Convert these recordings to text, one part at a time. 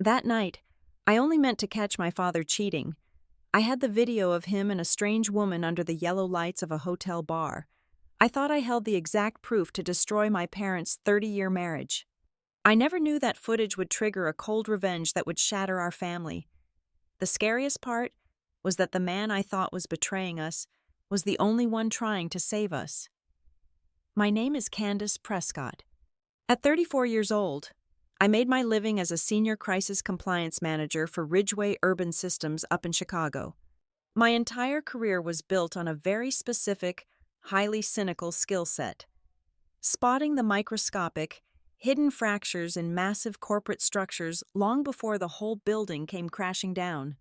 That night, I only meant to catch my father cheating. I had the video of him and a strange woman under the yellow lights of a hotel bar. I thought I held the exact proof to destroy my parents' 30-year marriage. I never knew that footage would trigger a cold revenge that would shatter our family. The scariest part was that the man I thought was betraying us was the only one trying to save us. My name is Candace Prescott. At 34 years old, I made my living as a senior crisis compliance manager for Ridgeway Urban Systems up in Chicago. My entire career was built on a very specific, highly cynical skill set: spotting the microscopic, hidden fractures in massive corporate structures long before the whole building came crashing down.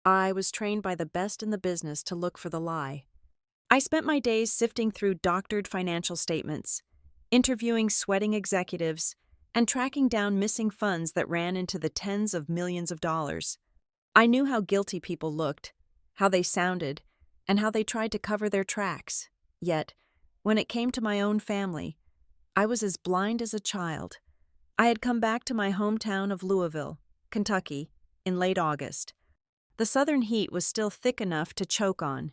I was trained by the best in the business to look for the lie. I spent my days sifting through doctored financial statements, interviewing sweating executives, and tracking down missing funds that ran into the tens of millions of dollars. I knew how guilty people looked, how they sounded, and how they tried to cover their tracks. Yet, when it came to my own family, I was as blind as a child. I had come back to my hometown of Louisville, Kentucky, in late August. The southern heat was still thick enough to choke on,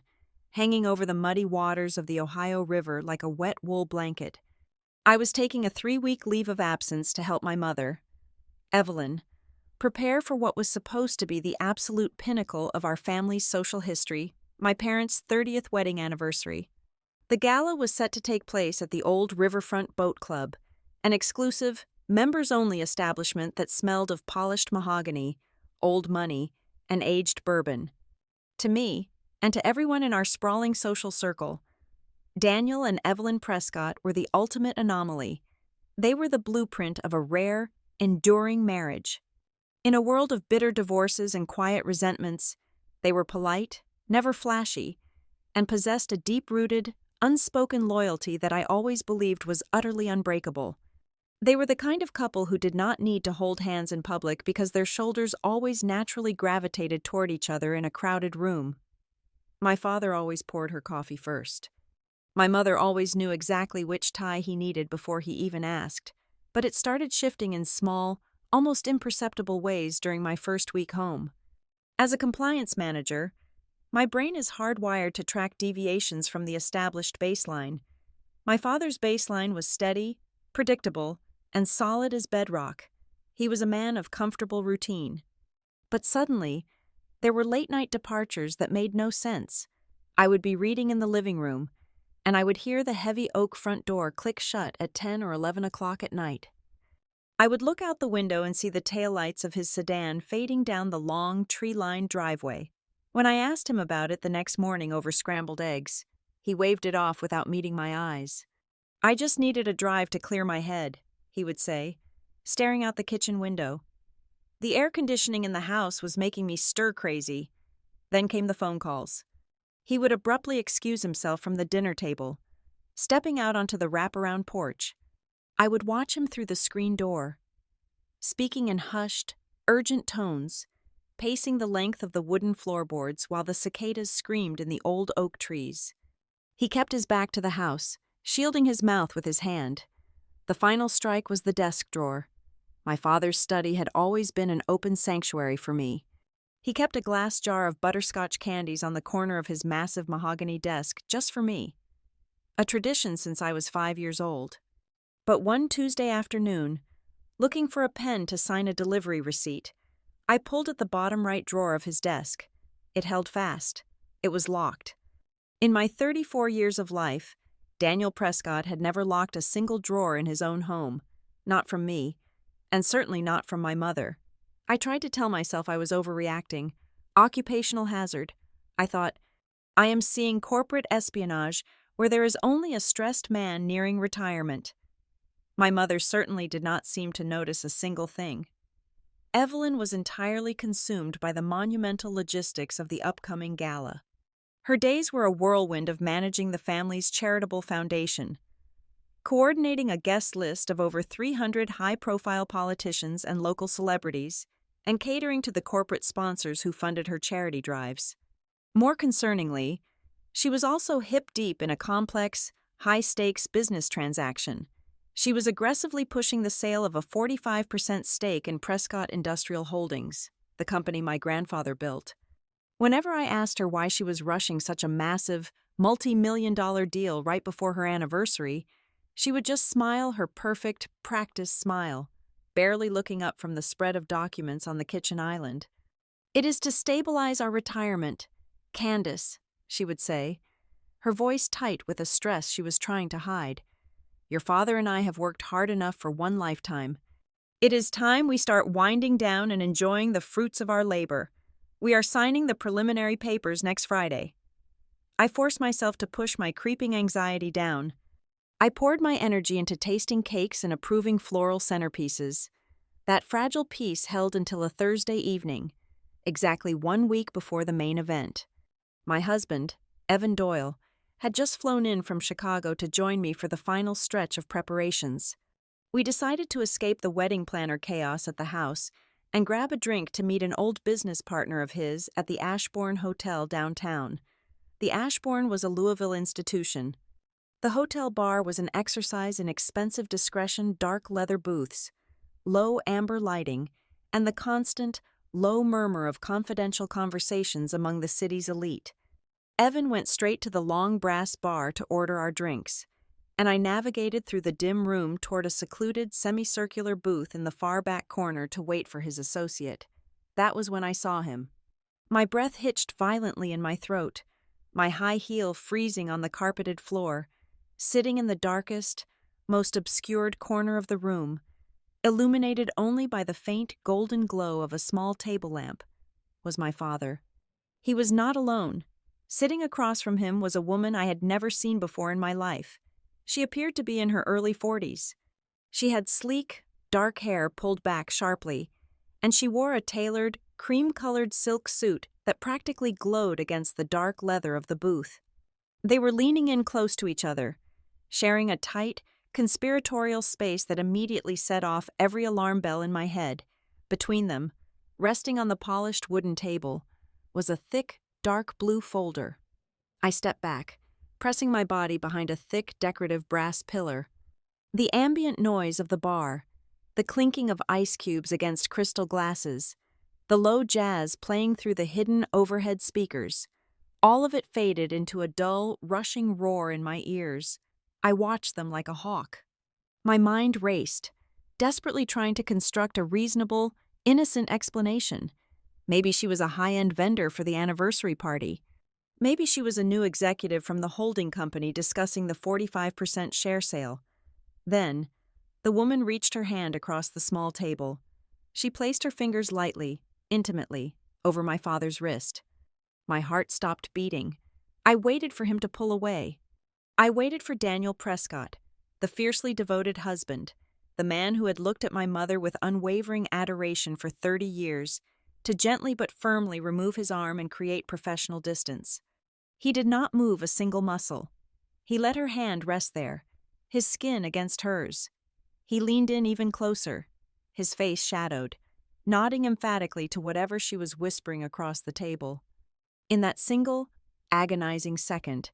hanging over the muddy waters of the Ohio River like a wet wool blanket. I was taking a 3-week leave of absence to help my mother, Evelyn, prepare for what was supposed to be the absolute pinnacle of our family's social history, my parents' 30th wedding anniversary. The gala was set to take place at the old Riverfront Boat Club, an exclusive, members-only establishment that smelled of polished mahogany, old money, and aged bourbon. To me, and to everyone in our sprawling social circle, Daniel and Evelyn Prescott were the ultimate anomaly. They were the blueprint of a rare, enduring marriage. In a world of bitter divorces and quiet resentments, they were polite, never flashy, and possessed a deep-rooted, unspoken loyalty that I always believed was utterly unbreakable. They were the kind of couple who did not need to hold hands in public because their shoulders always naturally gravitated toward each other in a crowded room. My father always poured her coffee first. My mother always knew exactly which tie he needed before he even asked, but it started shifting in small, almost imperceptible ways during my first week home. As a compliance manager, my brain is hardwired to track deviations from the established baseline. My father's baseline was steady, predictable, and solid as bedrock. He was a man of comfortable routine. But suddenly, there were late-night departures that made no sense. I would be reading in the living room, and I would hear the heavy oak front door click shut at 10 or 11 o'clock at night. I would look out the window and see the taillights of his sedan fading down the long, tree-lined driveway. When I asked him about it the next morning over scrambled eggs, he waved it off without meeting my eyes. "I just needed a drive to clear my head," he would say, staring out the kitchen window. The air conditioning in the house was making me stir-crazy. Then came the phone calls. He would abruptly excuse himself from the dinner table, stepping out onto the wraparound porch. I would watch him through the screen door, speaking in hushed, urgent tones, pacing the length of the wooden floorboards while the cicadas screamed in the old oak trees. He kept his back to the house, shielding his mouth with his hand. The final strike was the desk drawer. My father's study had always been an open sanctuary for me. He kept a glass jar of butterscotch candies on the corner of his massive mahogany desk just for me. A tradition since I was 5 years old. But one Tuesday afternoon, looking for a pen to sign a delivery receipt, I pulled at the bottom right drawer of his desk. It held fast. It was locked. In my 34 years of life, Daniel Prescott had never locked a single drawer in his own home, not from me, and certainly not from my mother. I tried to tell myself I was overreacting. Occupational hazard. I thought, I am seeing corporate espionage where there is only a stressed man nearing retirement. My mother certainly did not seem to notice a single thing. Evelyn was entirely consumed by the monumental logistics of the upcoming gala. Her days were a whirlwind of managing the family's charitable foundation, coordinating a guest list of over 300 high-profile politicians and local celebrities, and catering to the corporate sponsors who funded her charity drives. More concerningly, she was also hip-deep in a complex, high-stakes business transaction. She was aggressively pushing the sale of a 45% stake in Prescott Industrial Holdings, the company my grandfather built. Whenever I asked her why she was rushing such a massive, multi-million-dollar deal right before her anniversary, she would just smile her perfect, practiced smile, barely looking up from the spread of documents on the kitchen island. "It is to stabilize our retirement. Candace," she would say, her voice tight with a stress she was trying to hide. "Your father and I have worked hard enough for one lifetime. It is time we start winding down and enjoying the fruits of our labor. We are signing the preliminary papers next Friday." I forced myself to push my creeping anxiety down. I poured my energy into tasting cakes and approving floral centerpieces. That fragile peace held until a Thursday evening, exactly 1 week before the main event. My husband, Evan Doyle, had just flown in from Chicago to join me for the final stretch of preparations. We decided to escape the wedding planner chaos at the house and grab a drink to meet an old business partner of his at the Ashbourne Hotel downtown. The Ashbourne was a Louisville institution. The hotel bar was an exercise in expensive discretion, dark leather booths, low amber lighting, and the constant, low murmur of confidential conversations among the city's elite. Evan went straight to the long brass bar to order our drinks, and I navigated through the dim room toward a secluded semicircular booth in the far back corner to wait for his associate. That was when I saw him. My breath hitched violently in my throat, my high heel freezing on the carpeted floor, sitting in the darkest, most obscured corner of the room, illuminated only by the faint golden glow of a small table lamp, was my father. He was not alone. Sitting across from him was a woman I had never seen before in my life. She appeared to be in her early 40s. She had sleek, dark hair pulled back sharply, and she wore a tailored, cream-colored silk suit that practically glowed against the dark leather of the booth. They were leaning in close to each other, sharing a tight, conspiratorial space that immediately set off every alarm bell in my head. Between them, resting on the polished wooden table, was a thick, dark blue folder. I stepped back, pressing my body behind a thick, decorative brass pillar. The ambient noise of the bar, the clinking of ice cubes against crystal glasses, the low jazz playing through the hidden overhead speakers, all of it faded into a dull, rushing roar in my ears. I watched them like a hawk. My mind raced, desperately trying to construct a reasonable, innocent explanation. Maybe she was a high-end vendor for the anniversary party. Maybe she was a new executive from the holding company discussing the 45% share sale. Then, the woman reached her hand across the small table. She placed her fingers lightly, intimately, over my father's wrist. My heart stopped beating. I waited for him to pull away. I waited for Daniel Prescott, the fiercely devoted husband, the man who had looked at my mother with unwavering adoration for 30 years, to gently but firmly remove his arm and create professional distance. He did not move a single muscle. He let her hand rest there, his skin against hers. He leaned in even closer, his face shadowed, nodding emphatically to whatever she was whispering across the table. In that single, agonizing second,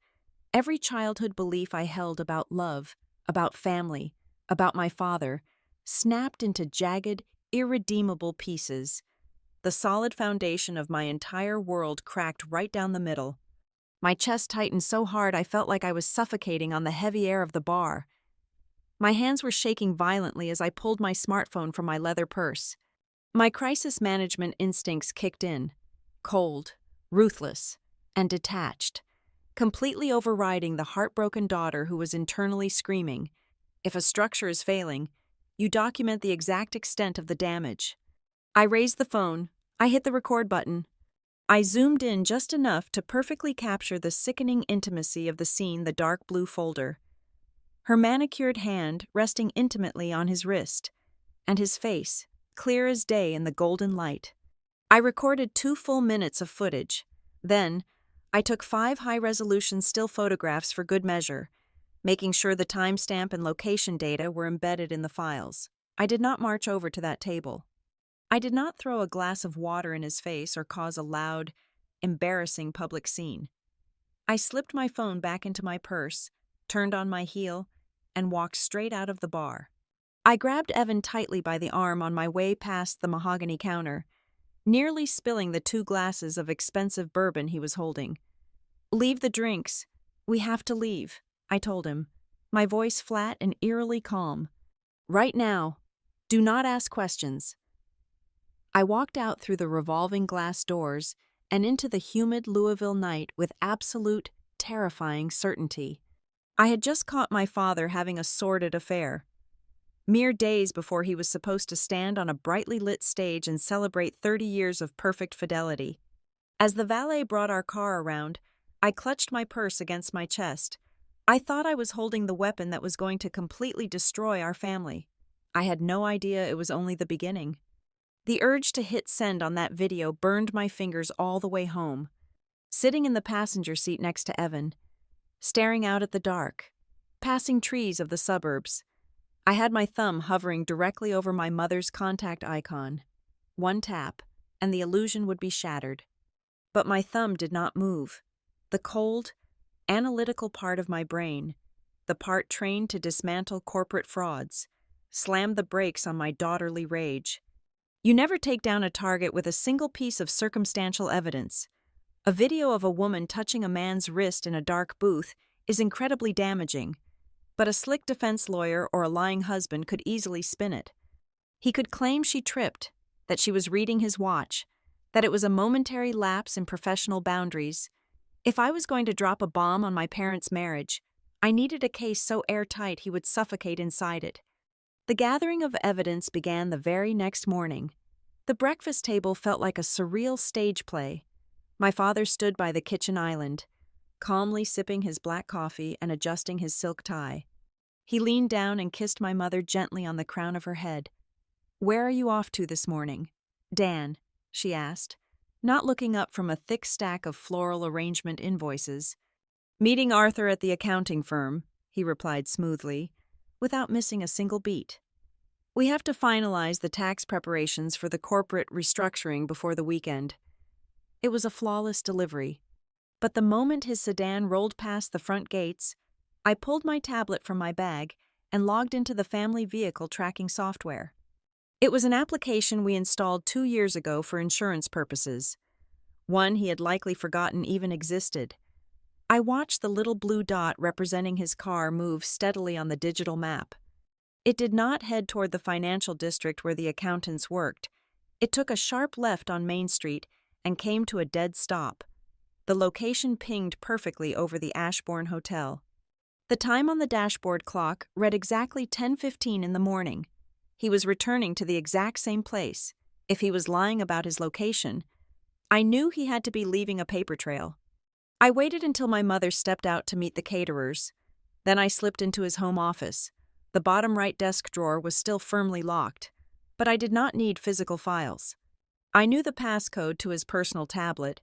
every childhood belief I held about love, about family, about my father, snapped into jagged, irredeemable pieces. The solid foundation of my entire world cracked right down the middle. My chest tightened so hard I felt like I was suffocating on the heavy air of the bar. My hands were shaking violently as I pulled my smartphone from my leather purse. My crisis management instincts kicked in, cold, ruthless, and detached, completely overriding the heartbroken daughter who was internally screaming, "If a structure is failing, you document the exact extent of the damage." I raised the phone. I hit the record button. I zoomed in just enough to perfectly capture the sickening intimacy of the scene, the dark blue folder. Her manicured hand resting intimately on his wrist, and his face, clear as day in the golden light. I recorded 2 full minutes of footage. Then, I took 5 high-resolution still photographs for good measure, making sure the timestamp and location data were embedded in the files. I did not march over to that table. I did not throw a glass of water in his face or cause a loud, embarrassing public scene. I slipped my phone back into my purse, turned on my heel, and walked straight out of the bar. I grabbed Evan tightly by the arm on my way past the mahogany counter, nearly spilling the 2 glasses of expensive bourbon he was holding. "Leave the drinks. We have to leave," I told him, my voice flat and eerily calm. "Right now. Do not ask questions." I walked out through the revolving glass doors and into the humid Louisville night with absolute, terrifying certainty. I had just caught my father having a sordid affair. Mere days before he was supposed to stand on a brightly lit stage and celebrate 30 years of perfect fidelity. As the valet brought our car around, I clutched my purse against my chest. I thought I was holding the weapon that was going to completely destroy our family. I had no idea it was only the beginning. The urge to hit send on that video burned my fingers all the way home. Sitting in the passenger seat next to Evan, staring out at the dark, passing trees of the suburbs, I had my thumb hovering directly over my mother's contact icon. One tap, and the illusion would be shattered. But my thumb did not move. The cold, analytical part of my brain, the part trained to dismantle corporate frauds, slammed the brakes on my daughterly rage. You never take down a target with a single piece of circumstantial evidence. A video of a woman touching a man's wrist in a dark booth is incredibly damaging, but a slick defense lawyer or a lying husband could easily spin it. He could claim she tripped, that she was reading his watch, that it was a momentary lapse in professional boundaries. If I was going to drop a bomb on my parents' marriage, I needed a case so airtight he would suffocate inside it. The gathering of evidence began the very next morning. The breakfast table felt like a surreal stage play. My father stood by the kitchen island, calmly sipping his black coffee and adjusting his silk tie. He leaned down and kissed my mother gently on the crown of her head. "Where are you off to this morning, Dan?" she asked, not looking up from a thick stack of floral arrangement invoices. "Meeting Arthur at the accounting firm," he replied smoothly, without missing a single beat. "We have to finalize the tax preparations for the corporate restructuring before the weekend." It was a flawless delivery. But the moment his sedan rolled past the front gates, I pulled my tablet from my bag and logged into the family vehicle tracking software. It was an application we installed 2 years ago for insurance purposes, one he had likely forgotten even existed. I watched the little blue dot representing his car move steadily on the digital map. It did not head toward the financial district where the accountants worked. It took a sharp left on Main Street and came to a dead stop. The location pinged perfectly over the Ashbourne Hotel. The time on the dashboard clock read exactly 10:15 in the morning. He was returning to the exact same place. If he was lying about his location, I knew he had to be leaving a paper trail. I waited until my mother stepped out to meet the caterers. Then I slipped into his home office. The bottom right desk drawer was still firmly locked, but I did not need physical files. I knew the passcode to his personal tablet,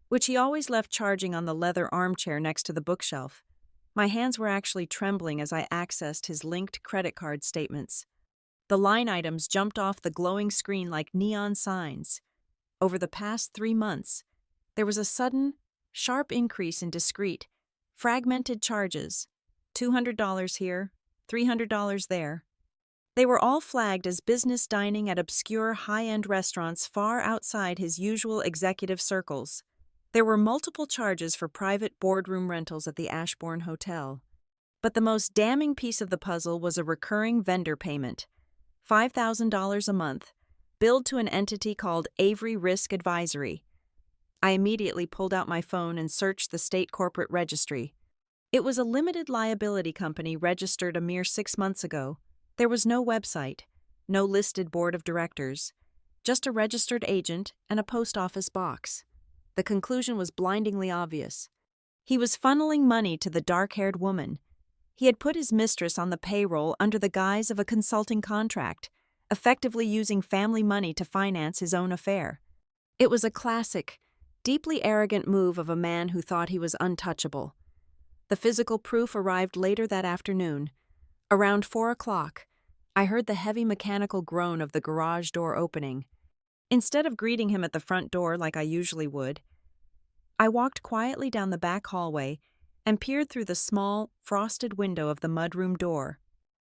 which he always left charging on the leather armchair next to the bookshelf. My hands were actually trembling as I accessed his linked credit card statements. The line items jumped off the glowing screen like neon signs. Over the past 3 months, there was a sudden, sharp increase in discrete, fragmented charges. $200 here, $300 there. They were all flagged as business dining at obscure high-end restaurants far outside his usual executive circles. There were multiple charges for private boardroom rentals at the Ashbourne Hotel. But the most damning piece of the puzzle was a recurring vendor payment, $5,000 a month, billed to an entity called Avery Risk Advisory. I immediately pulled out my phone and searched the state corporate registry. It was a limited liability company registered a mere 6 months ago. There was no website, no listed board of directors, just a registered agent and a post office box. The conclusion was blindingly obvious. He was funneling money to the dark-haired woman. He had put his mistress on the payroll under the guise of a consulting contract, effectively using family money to finance his own affair. It was a classic, deeply arrogant move of a man who thought he was untouchable. The physical proof arrived later that afternoon. Around 4 o'clock, I heard the heavy mechanical groan of the garage door opening. Instead of greeting him at the front door like I usually would, I walked quietly down the back hallway and peered through the small, frosted window of the mudroom door.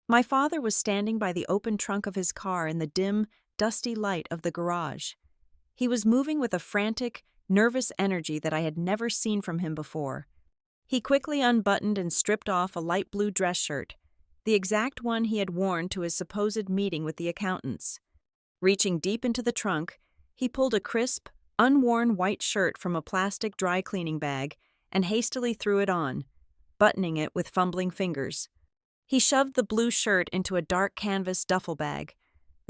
My father was standing by the open trunk of his car in the dim, dusty light of the garage. He was moving with a frantic, nervous energy that I had never seen from him before. He quickly unbuttoned and stripped off a light blue dress shirt, the exact one he had worn to his supposed meeting with the accountants. Reaching deep into the trunk, he pulled a crisp, unworn white shirt from a plastic dry cleaning bag and hastily threw it on, buttoning it with fumbling fingers. He shoved the blue shirt into a dark canvas duffel bag,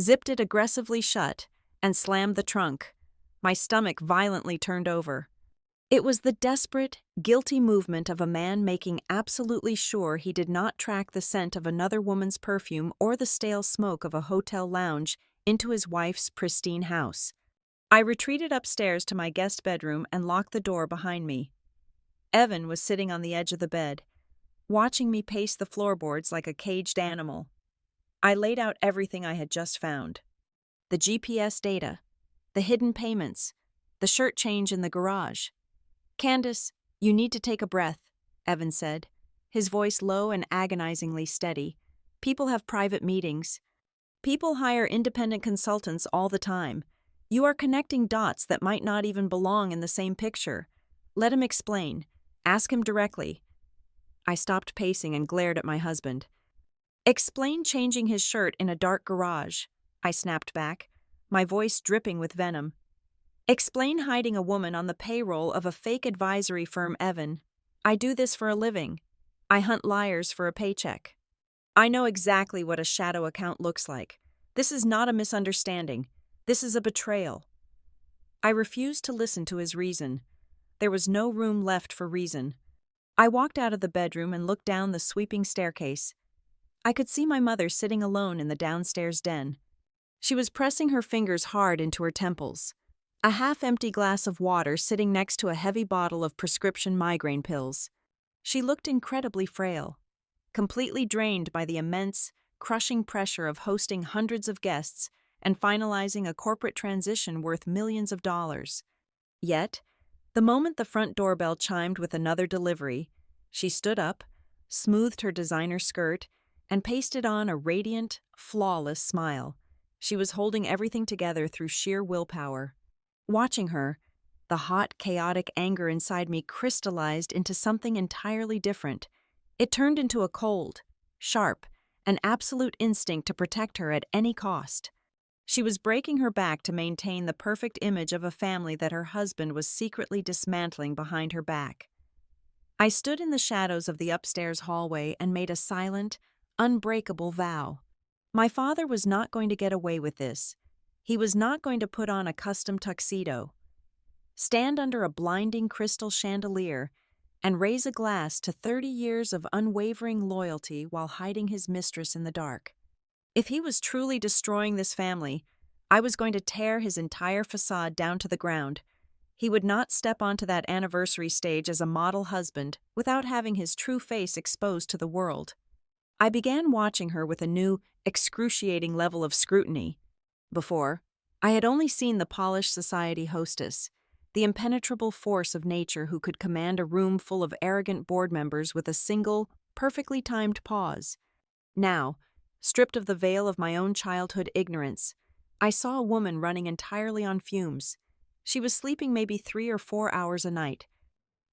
zipped it aggressively shut, and slammed the trunk. My stomach violently turned over. It was the desperate, guilty movement of a man making absolutely sure he did not track the scent of another woman's perfume or the stale smoke of a hotel lounge into his wife's pristine house. I retreated upstairs to my guest bedroom and locked the door behind me. Evan was sitting on the edge of the bed, watching me pace the floorboards like a caged animal. I laid out everything I had just found. The GPS data, the hidden payments, the shirt change in the garage. "Candace, you need to take a breath," Evan said, his voice low and agonizingly steady. "People have private meetings. People hire independent consultants all the time. You are connecting dots that might not even belong in the same picture. Let him explain. Ask him directly." I stopped pacing and glared at my husband. "Explain changing his shirt in a dark garage," I snapped back, my voice dripping with venom. "Explain hiding a woman on the payroll of a fake advisory firm, Evan. I do this for a living. I hunt liars for a paycheck. I know exactly what a shadow account looks like. This is not a misunderstanding. This is a betrayal." I refused to listen to his reason. There was no room left for reason. I walked out of the bedroom and looked down the sweeping staircase. I could see my mother sitting alone in the downstairs den. She was pressing her fingers hard into her temples, a half-empty glass of water sitting next to a heavy bottle of prescription migraine pills. She looked incredibly frail, completely drained by the immense, crushing pressure of hosting hundreds of guests and finalizing a corporate transition worth millions of dollars. Yet, the moment the front doorbell chimed with another delivery, she stood up, smoothed her designer skirt, and pasted on a radiant, flawless smile. She was holding everything together through sheer willpower. Watching her, the hot, chaotic anger inside me crystallized into something entirely different. It turned into a cold, sharp, and absolute instinct to protect her at any cost. She was breaking her back to maintain the perfect image of a family that her husband was secretly dismantling behind her back. I stood in the shadows of the upstairs hallway and made a silent, unbreakable vow. My father was not going to get away with this. He was not going to put on a custom tuxedo, stand under a blinding crystal chandelier, and raise a glass to 30 years of unwavering loyalty while hiding his mistress in the dark. If he was truly destroying this family, I was going to tear his entire facade down to the ground. He would not step onto that anniversary stage as a model husband without having his true face exposed to the world. I began watching her with a new, excruciating level of scrutiny. Before, I had only seen the polished society hostess, the impenetrable force of nature who could command a room full of arrogant board members with a single, perfectly timed pause. Now, stripped of the veil of my own childhood ignorance, I saw a woman running entirely on fumes. She was sleeping maybe 3 or 4 hours a night.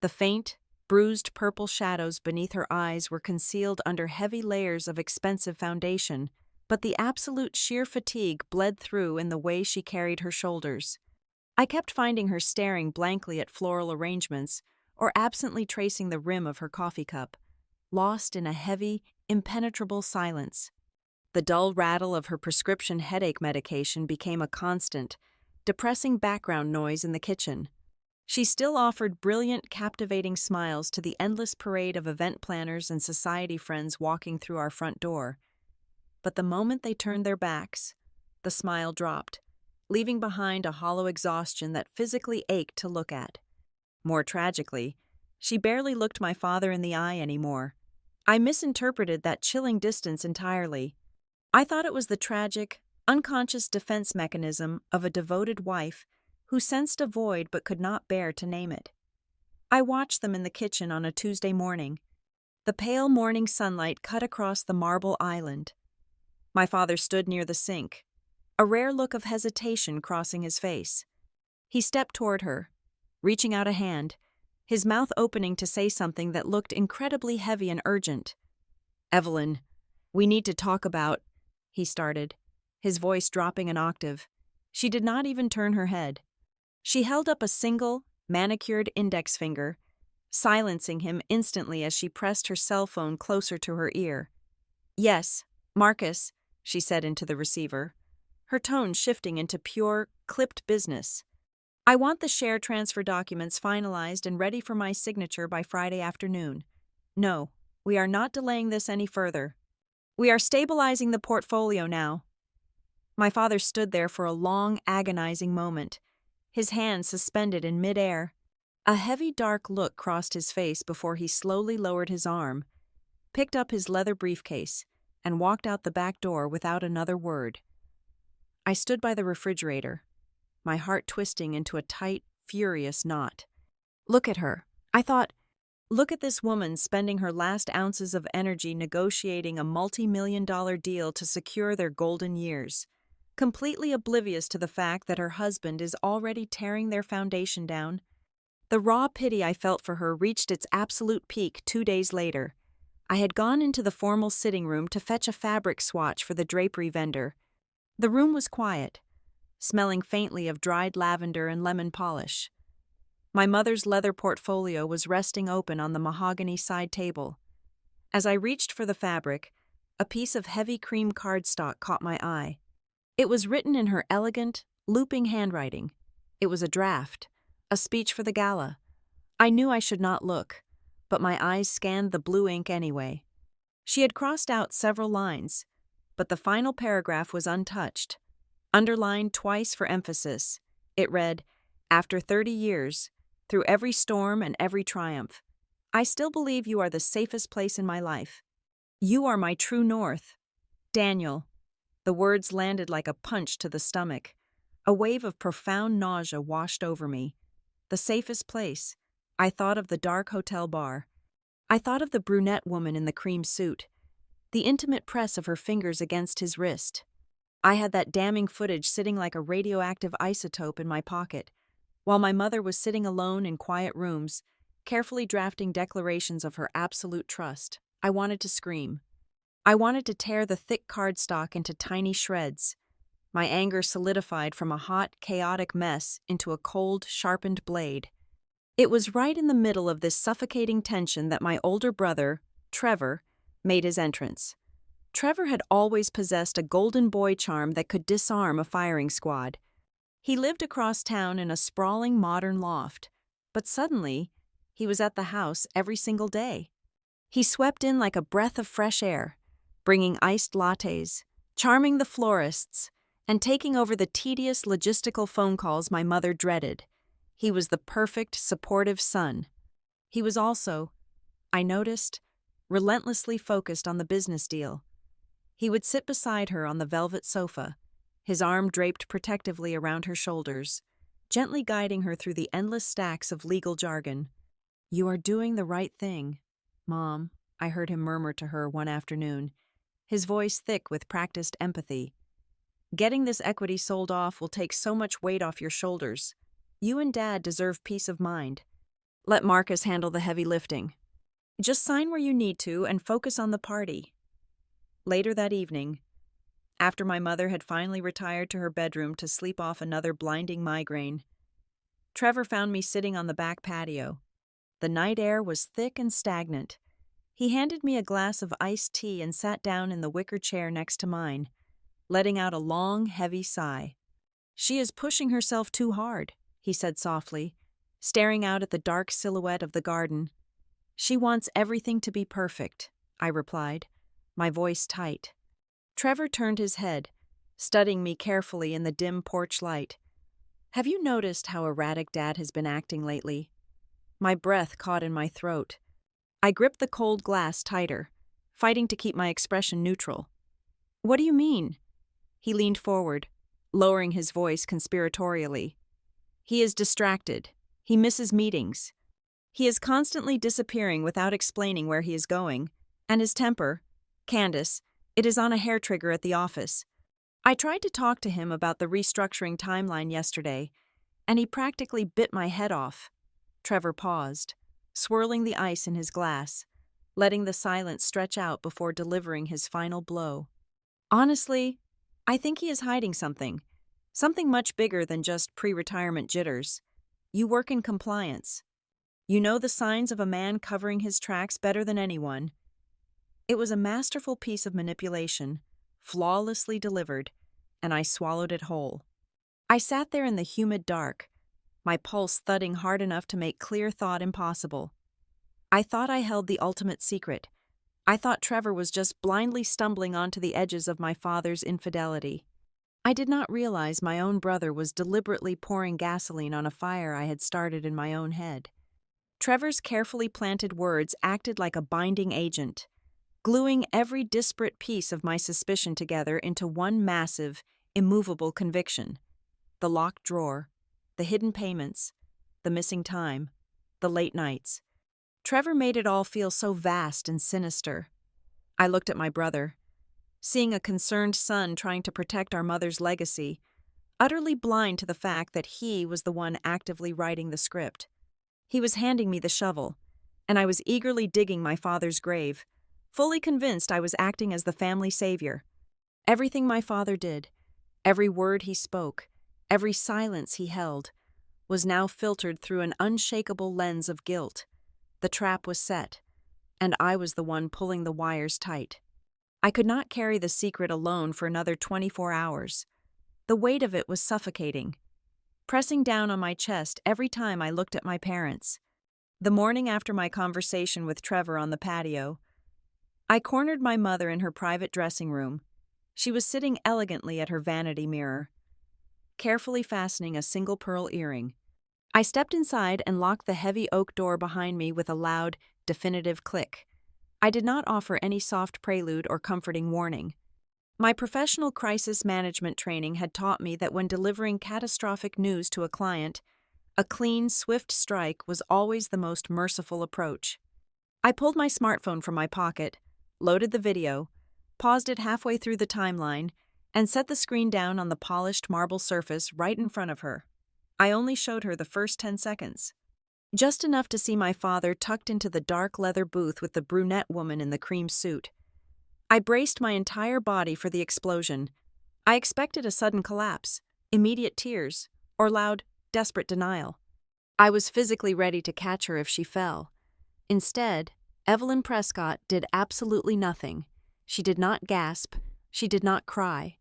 The faint, bruised purple shadows beneath her eyes were concealed under heavy layers of expensive foundation, but the absolute sheer fatigue bled through in the way she carried her shoulders. I kept finding her staring blankly at floral arrangements or absently tracing the rim of her coffee cup, lost in a heavy, impenetrable silence. The dull rattle of her prescription headache medication became a constant, depressing background noise in the kitchen. She still offered brilliant, captivating smiles to the endless parade of event planners and society friends walking through our front door. But the moment they turned their backs, the smile dropped, leaving behind a hollow exhaustion that physically ached to look at. More tragically, she barely looked my father in the eye anymore. I misinterpreted that chilling distance entirely. I thought it was the tragic, unconscious defense mechanism of a devoted wife who sensed a void but could not bear to name it. I watched them in the kitchen on a Tuesday morning. The pale morning sunlight cut across the marble island. My father stood near the sink, a rare look of hesitation crossing his face. He stepped toward her, reaching out a hand, his mouth opening to say something that looked incredibly heavy and urgent. "Evelyn, we need to talk about," he started, his voice dropping an octave. She did not even turn her head. She held up a single, manicured index finger, silencing him instantly as she pressed her cell phone closer to her ear. "Yes, Marcus," she said into the receiver, her tone shifting into pure, clipped business. "I want the share transfer documents finalized and ready for my signature by Friday afternoon. No, we are not delaying this any further. We are stabilizing the portfolio now." My father stood there for a long, agonizing moment, his hands suspended in midair. A heavy, dark look crossed his face before he slowly lowered his arm, picked up his leather briefcase, and walked out the back door without another word. I stood by the refrigerator, my heart twisting into a tight, furious knot. Look at her, I thought. Look at this woman spending her last ounces of energy negotiating a multi-million-dollar deal to secure their golden years, completely oblivious to the fact that her husband is already tearing their foundation down. The raw pity I felt for her reached its absolute peak 2 days later. I had gone into the formal sitting room to fetch a fabric swatch for the drapery vendor. The room was quiet, smelling faintly of dried lavender and lemon polish. My mother's leather portfolio was resting open on the mahogany side table. As I reached for the fabric, a piece of heavy cream cardstock caught my eye. It was written in her elegant, looping handwriting. It was a draft, a speech for the gala. I knew I should not look, but my eyes scanned the blue ink anyway. She had crossed out several lines, but the final paragraph was untouched. Underlined twice for emphasis, it read, "After 30 years, through every storm and every triumph, I still believe you are the safest place in my life. You are my true north. Daniel." The words landed like a punch to the stomach. A wave of profound nausea washed over me. The safest place. I thought of the dark hotel bar. I thought of the brunette woman in the cream suit, the intimate press of her fingers against his wrist. I had that damning footage sitting like a radioactive isotope in my pocket, while my mother was sitting alone in quiet rooms, carefully drafting declarations of her absolute trust. I wanted to scream. I wanted to tear the thick cardstock into tiny shreds. My anger solidified from a hot, chaotic mess into a cold, sharpened blade. It was right in the middle of this suffocating tension that my older brother, Trevor, made his entrance. Trevor had always possessed a golden boy charm that could disarm a firing squad. He lived across town in a sprawling modern loft, but suddenly, he was at the house every single day. He swept in like a breath of fresh air, bringing iced lattes, charming the florists, and taking over the tedious logistical phone calls my mother dreaded. He was the perfect, supportive son. He was also, I noticed, relentlessly focused on the business deal. He would sit beside her on the velvet sofa, his arm draped protectively around her shoulders, gently guiding her through the endless stacks of legal jargon. "You are doing the right thing, Mom," I heard him murmur to her one afternoon, his voice thick with practiced empathy. "Getting this equity sold off will take so much weight off your shoulders. You and Dad deserve peace of mind. Let Marcus handle the heavy lifting. Just sign where you need to and focus on the party." Later that evening, after my mother had finally retired to her bedroom to sleep off another blinding migraine, Trevor found me sitting on the back patio. The night air was thick and stagnant. He handed me a glass of iced tea and sat down in the wicker chair next to mine, letting out a long, heavy sigh. "She is pushing herself too hard," he said softly, staring out at the dark silhouette of the garden. "She wants everything to be perfect," I replied, my voice tight. Trevor turned his head, studying me carefully in the dim porch light. "Have you noticed how erratic Dad has been acting lately?" My breath caught in my throat. I gripped the cold glass tighter, fighting to keep my expression neutral. "What do you mean?" He leaned forward, lowering his voice conspiratorially. "He is distracted. He misses meetings. He is constantly disappearing without explaining where he is going, and his temper, Candace, it is on a hair trigger at the office. I tried to talk to him about the restructuring timeline yesterday, and he practically bit my head off. Trevor paused, swirling the ice in his glass, letting the silence stretch out before delivering his final blow. Honestly, I think he is hiding something much bigger than just pre-retirement jitters. You work in compliance. You know the signs of a man covering his tracks better than anyone. It was a masterful piece of manipulation, flawlessly delivered, and I swallowed it whole. I sat there in the humid dark, my pulse thudding hard enough to make clear thought impossible. I thought I held the ultimate secret. I thought Trevor was just blindly stumbling onto the edges of my father's infidelity. I did not realize my own brother was deliberately pouring gasoline on a fire I had started in my own head. Trevor's carefully planted words acted like a binding agent, gluing every disparate piece of my suspicion together into one massive, immovable conviction. The locked drawer, the hidden payments, the missing time, the late nights. Trevor made it all feel so vast and sinister. I looked at my brother, seeing a concerned son trying to protect our mother's legacy, utterly blind to the fact that he was the one actively writing the script. He was handing me the shovel, and I was eagerly digging my father's grave, fully convinced I was acting as the family savior. Everything my father did, every word he spoke, every silence he held, was now filtered through an unshakable lens of guilt. The trap was set, and I was the one pulling the wires tight. I could not carry the secret alone for another 24 hours. The weight of it was suffocating, pressing down on my chest every time I looked at my parents. The morning after my conversation with Trevor on the patio, I cornered my mother in her private dressing room. She was sitting elegantly at her vanity mirror, carefully fastening a single pearl earring. I stepped inside and locked the heavy oak door behind me with a loud, definitive click. I did not offer any soft prelude or comforting warning. My professional crisis management training had taught me that when delivering catastrophic news to a client, a clean, swift strike was always the most merciful approach. I pulled my smartphone from my pocket, loaded the video, paused it halfway through the timeline, and set the screen down on the polished marble surface right in front of her. I only showed her the first 10 seconds. Just enough to see my father tucked into the dark leather booth with the brunette woman in the cream suit. I braced my entire body for the explosion. I expected a sudden collapse, immediate tears, or loud, desperate denial. I was physically ready to catch her if she fell. Instead, Evelyn Prescott did absolutely nothing. She did not gasp. She did not cry.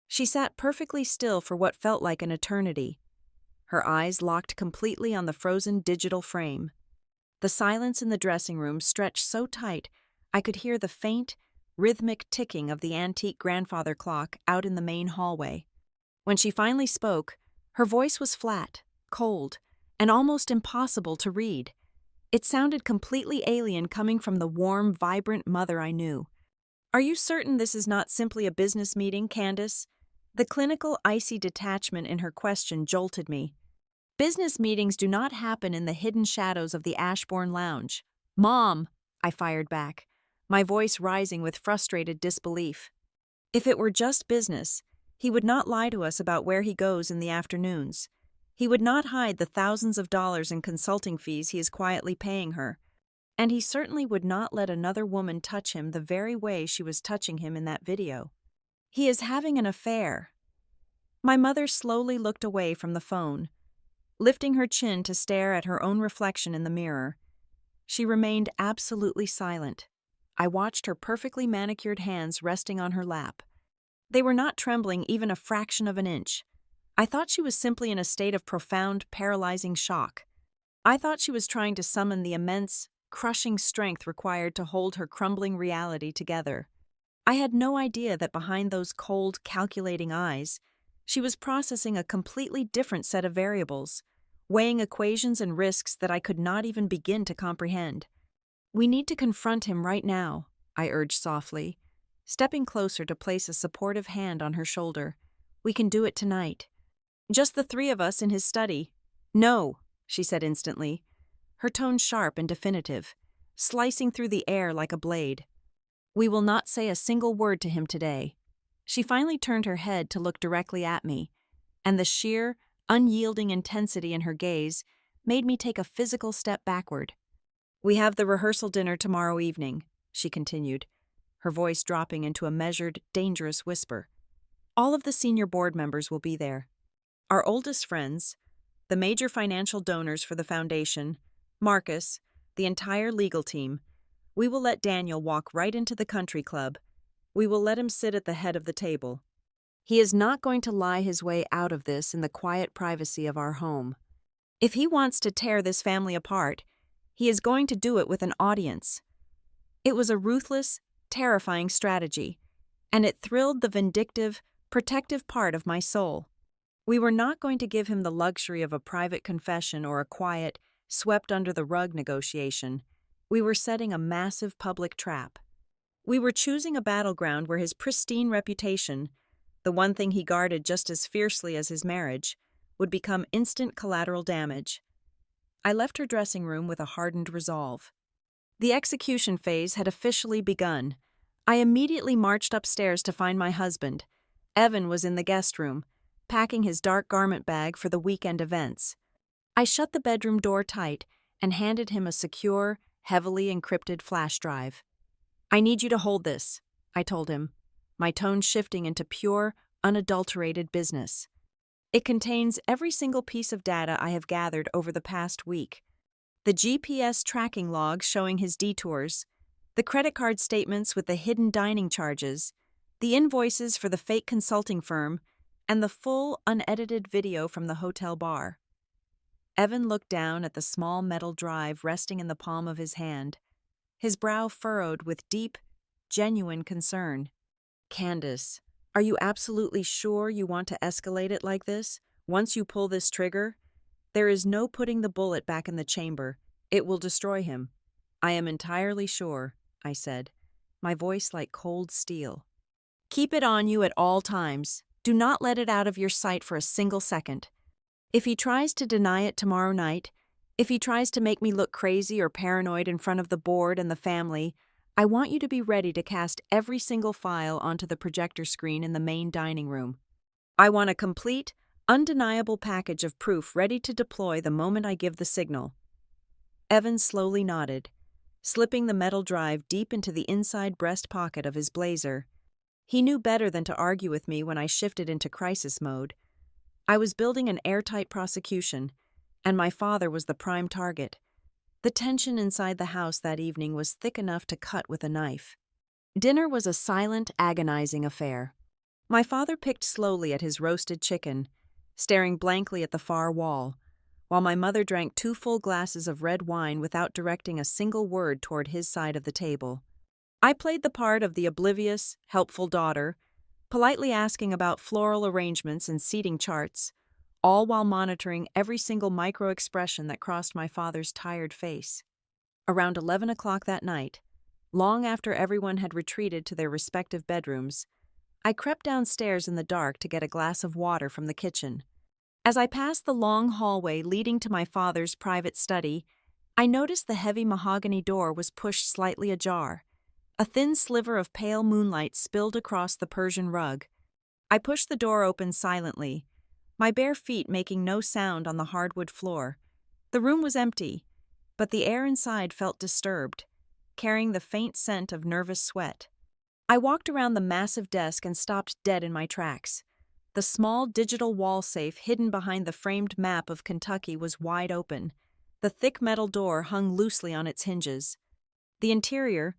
She sat perfectly still for what felt like an eternity, her eyes locked completely on the frozen digital frame. The silence in the dressing room stretched so tight I could hear the faint, rhythmic ticking of the antique grandfather clock out in the main hallway. When she finally spoke, her voice was flat, cold, and almost impossible to read. It sounded completely alien coming from the warm, vibrant mother I knew. "Are you certain this is not simply a business meeting, Candace?" The clinical, icy detachment in her question jolted me. "Business meetings do not happen in the hidden shadows of the Ashbourne Lounge." "Mom," I fired back, my voice rising with frustrated disbelief. "If it were just business, he would not lie to us about where he goes in the afternoons. He would not hide the thousands of dollars in consulting fees he is quietly paying her. And he certainly would not let another woman touch him the very way she was touching him in that video. He is having an affair." My mother slowly looked away from the phone, lifting her chin to stare at her own reflection in the mirror. She remained absolutely silent. I watched her perfectly manicured hands resting on her lap. They were not trembling even a fraction of an inch. I thought she was simply in a state of profound, paralyzing shock. I thought she was trying to summon the immense, crushing strength required to hold her crumbling reality together. I had no idea that behind those cold, calculating eyes, she was processing a completely different set of variables, weighing equations and risks that I could not even begin to comprehend. "We need to confront him right now," I urged softly, stepping closer to place a supportive hand on her shoulder. "We can do it tonight. Just the three of us in his study." "No," she said instantly. her tone sharp and definitive, slicing through the air like a blade. "We will not say a single word to him today." She finally turned her head to look directly at me, and the sheer, unyielding intensity in her gaze made me take a physical step backward. "We have the rehearsal dinner tomorrow evening," she continued, her voice dropping into a measured, dangerous whisper. "All of the senior board members will be there. Our oldest friends, the major financial donors for the foundation, Marcus, the entire legal team. We will let Daniel walk right into the country club. We will let him sit at the head of the table. He is not going to lie his way out of this in the quiet privacy of our home. If he wants to tear this family apart, he is going to do it with an audience." It was a ruthless, terrifying strategy, and it thrilled the vindictive, protective part of my soul. We were not going to give him the luxury of a private confession or a quiet, swept-under-the-rug negotiation. We were setting a massive public trap. We were choosing a battleground where his pristine reputation, the one thing he guarded just as fiercely as his marriage, would become instant collateral damage. I left her dressing room with a hardened resolve. The execution phase had officially begun. I immediately marched upstairs to find my husband. Evan was in the guest room, packing his dark garment bag for the weekend events. I shut the bedroom door tight and handed him a secure, heavily encrypted flash drive. "I need you to hold this," I told him, my tone shifting into pure, unadulterated business. "It contains every single piece of data I have gathered over the past week. The GPS tracking logs showing his detours, the credit card statements with the hidden dining charges, the invoices for the fake consulting firm, and the full, unedited video from the hotel bar." Evan looked down at the small metal drive resting in the palm of his hand, his brow furrowed with deep, genuine concern. "Candace, are you absolutely sure you want to escalate it like this? Once you pull this trigger, there is no putting the bullet back in the chamber. It will destroy him." "I am entirely sure," I said, my voice like cold steel. "Keep it on you at all times. Do not let it out of your sight for a single second. If he tries to deny it tomorrow night, if he tries to make me look crazy or paranoid in front of the board and the family, I want you to be ready to cast every single file onto the projector screen in the main dining room. I want a complete, undeniable package of proof ready to deploy the moment I give the signal." Evan slowly nodded, slipping the metal drive deep into the inside breast pocket of his blazer. He knew better than to argue with me when I shifted into crisis mode. I was building an airtight prosecution, and my father was the prime target. The tension inside the house that evening was thick enough to cut with a knife. Dinner was a silent, agonizing affair. My father picked slowly at his roasted chicken, staring blankly at the far wall, while my mother drank 2 full glasses of red wine without directing a single word toward his side of the table. I played the part of the oblivious, helpful daughter, politely asking about floral arrangements and seating charts, all while monitoring every single micro-expression that crossed my father's tired face. Around 11 o'clock that night, long after everyone had retreated to their respective bedrooms, I crept downstairs in the dark to get a glass of water from the kitchen. As I passed the long hallway leading to my father's private study, I noticed the heavy mahogany door was pushed slightly ajar. A thin sliver of pale moonlight spilled across the Persian rug. I pushed the door open silently, my bare feet making no sound on the hardwood floor. The room was empty, but the air inside felt disturbed, carrying the faint scent of nervous sweat. I walked around the massive desk and stopped dead in my tracks. The small digital wall safe hidden behind the framed map of Kentucky was wide open. The thick metal door hung loosely on its hinges. The interior,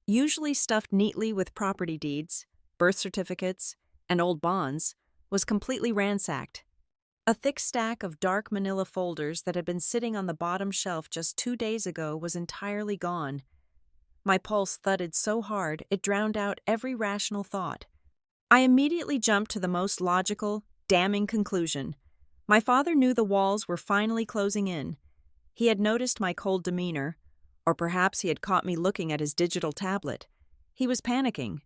usually stuffed neatly with property deeds, birth certificates, and old bonds, was completely ransacked. A thick stack of dark manila folders that had been sitting on the bottom shelf just 2 days ago was entirely gone. My pulse thudded so hard it drowned out every rational thought. I immediately jumped to the most logical, damning conclusion. My father knew the walls were finally closing in. He had noticed my cold demeanor, or perhaps he had caught me looking at his digital tablet. He was panicking.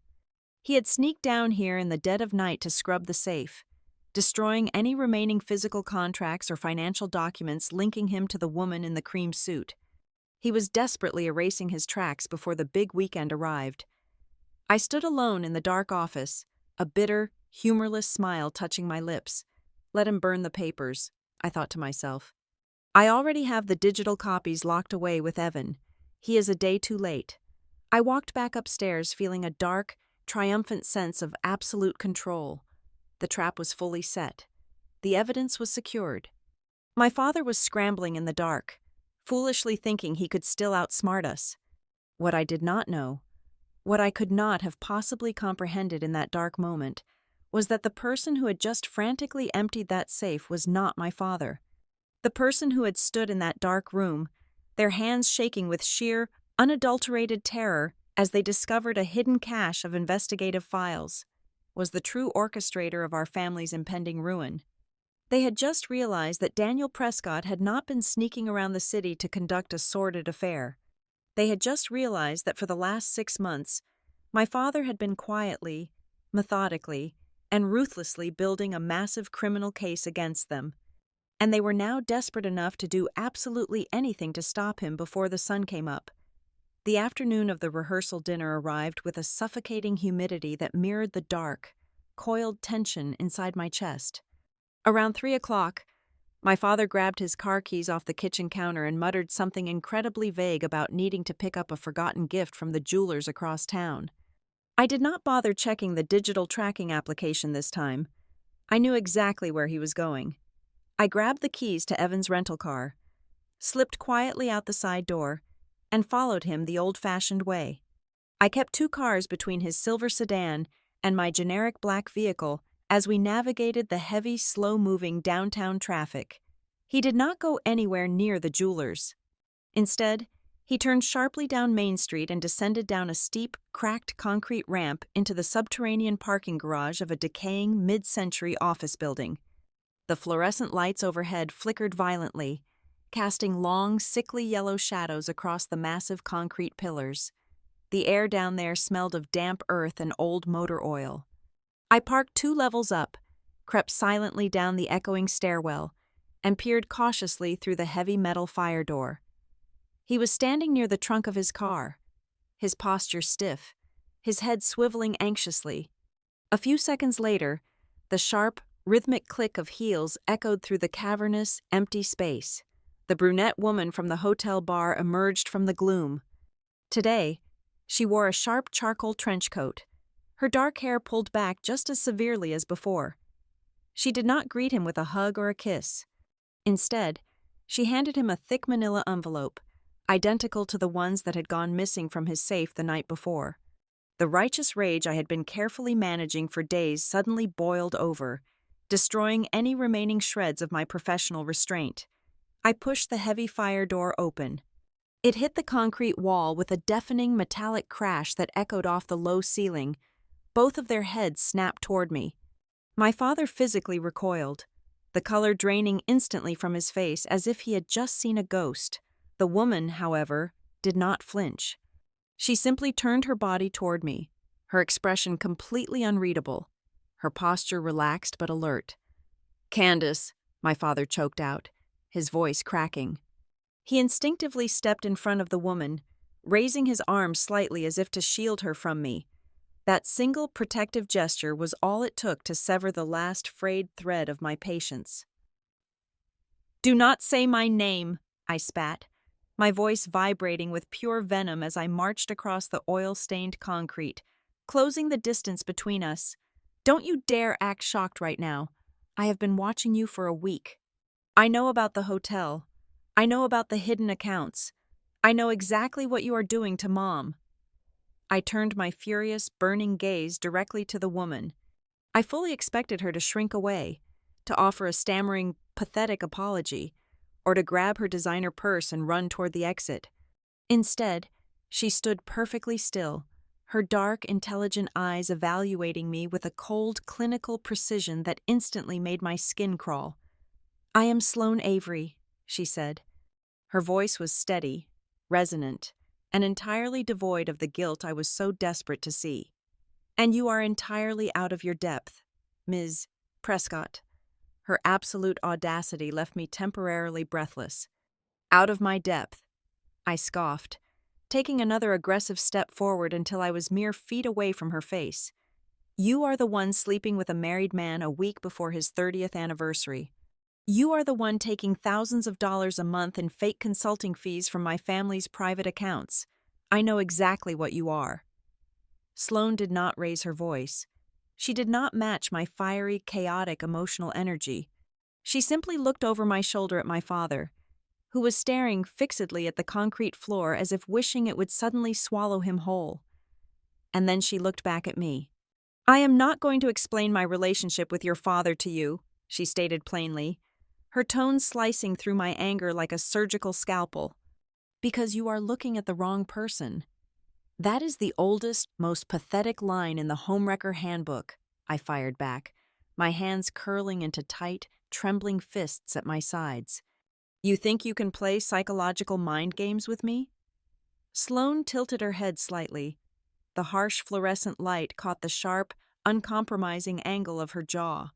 He had sneaked down here in the dead of night to scrub the safe, destroying any remaining physical contracts or financial documents linking him to the woman in the cream suit. He was desperately erasing his tracks before the big weekend arrived. I stood alone in the dark office, a bitter, humorless smile touching my lips. Let him burn the papers, I thought to myself. I already have the digital copies locked away with Evan. He is a day too late. I walked back upstairs feeling a dark, triumphant sense of absolute control. The trap was fully set. The evidence was secured. My father was scrambling in the dark, foolishly thinking he could still outsmart us. What I did not know, what I could not have possibly comprehended in that dark moment, was that the person who had just frantically emptied that safe was not my father. The person who had stood in that dark room, their hands shaking with sheer, unadulterated terror as they discovered a hidden cache of investigative files, was the true orchestrator of our family's impending ruin. They had just realized that Daniel Prescott had not been sneaking around the city to conduct a sordid affair. They had just realized that for the last 6 months, my father had been quietly, methodically, and ruthlessly building a massive criminal case against them, and they were now desperate enough to do absolutely anything to stop him before the sun came up. The afternoon of the rehearsal dinner arrived with a suffocating humidity that mirrored the dark, coiled tension inside my chest. Around 3 o'clock, my father grabbed his car keys off the kitchen counter and muttered something incredibly vague about needing to pick up a forgotten gift from the jewelers across town. I did not bother checking the digital tracking application this time. I knew exactly where he was going. I grabbed the keys to Evan's rental car, slipped quietly out the side door, and followed him the old-fashioned way. I kept 2 cars between his silver sedan and my generic black vehicle as we navigated the heavy, slow-moving downtown traffic. He did not go anywhere near the jewelers. Instead, he turned sharply down Main Street and descended down a steep, cracked concrete ramp into the subterranean parking garage of a decaying mid-century office building. The fluorescent lights overhead flickered violently, casting long, sickly yellow shadows across the massive concrete pillars. The air down there smelled of damp earth and old motor oil. I parked 2 levels up, crept silently down the echoing stairwell, and peered cautiously through the heavy metal fire door. He was standing near the trunk of his car, his posture stiff, his head swiveling anxiously. A few seconds later, the sharp, rhythmic click of heels echoed through the cavernous, empty space. The brunette woman from the hotel bar emerged from the gloom. Today, she wore a sharp charcoal trench coat, her dark hair pulled back just as severely as before. She did not greet him with a hug or a kiss. Instead, she handed him a thick manila envelope, identical to the ones that had gone missing from his safe the night before. The righteous rage I had been carefully managing for days suddenly boiled over, destroying any remaining shreds of my professional restraint. I pushed the heavy fire door open. It hit the concrete wall with a deafening metallic crash that echoed off the low ceiling. Both of their heads snapped toward me. My father physically recoiled, the color draining instantly from his face as if he had just seen a ghost. The woman, however, did not flinch. She simply turned her body toward me, her expression completely unreadable, her posture relaxed but alert. "Candace," my father choked out, his voice cracking. He instinctively stepped in front of the woman, raising his arm slightly as if to shield her from me. That single protective gesture was all it took to sever the last frayed thread of my patience. "Do not say my name," I spat, my voice vibrating with pure venom as I marched across the oil-stained concrete, closing the distance between us. "Don't you dare act shocked right now. I have been watching you for a week. I know about the hotel. I know about the hidden accounts. I know exactly what you are doing to Mom." I turned my furious, burning gaze directly to the woman. I fully expected her to shrink away, to offer a stammering, pathetic apology, or to grab her designer purse and run toward the exit. Instead, she stood perfectly still, her dark, intelligent eyes evaluating me with a cold, clinical precision that instantly made my skin crawl. "I am Sloane Avery," she said. Her voice was steady, resonant, and entirely devoid of the guilt I was so desperate to see. "And you are entirely out of your depth, Ms. Prescott." Her absolute audacity left me temporarily breathless. "Out of my depth." I scoffed, taking another aggressive step forward until I was mere feet away from her face. You are the one sleeping with a married man a week before his 30th anniversary. You are the one taking thousands of dollars a month in fake consulting fees from my family's private accounts. I know exactly what you are. Sloane did not raise her voice. She did not match my fiery, chaotic, emotional energy. She simply looked over my shoulder at my father, who was staring fixedly at the concrete floor as if wishing it would suddenly swallow him whole. And then she looked back at me. I am not going to explain my relationship with your father to you, she stated plainly, her tone slicing through my anger like a surgical scalpel. Because you are looking at the wrong person. That is the oldest, most pathetic line in the Homewrecker Handbook, I fired back, my hands curling into tight, trembling fists at my sides. You think you can play psychological mind games with me? Sloane tilted her head slightly. The harsh fluorescent light caught the sharp, uncompromising angle of her jaw.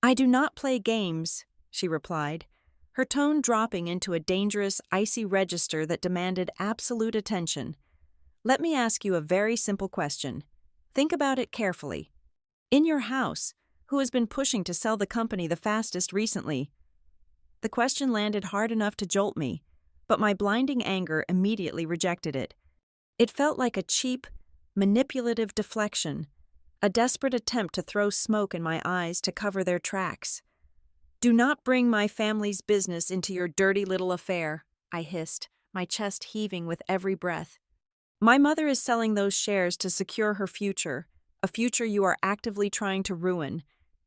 I do not play games, she replied, her tone dropping into a dangerous, icy register that demanded absolute attention. Let me ask you a very simple question. Think about it carefully. In your house, who has been pushing to sell the company the fastest recently? The question landed hard enough to jolt me, but my blinding anger immediately rejected it. It felt like a cheap, manipulative deflection, a desperate attempt to throw smoke in my eyes to cover their tracks. Do not bring my family's business into your dirty little affair, I hissed, my chest heaving with every breath. My mother is selling those shares to secure her future, a future you are actively trying to ruin.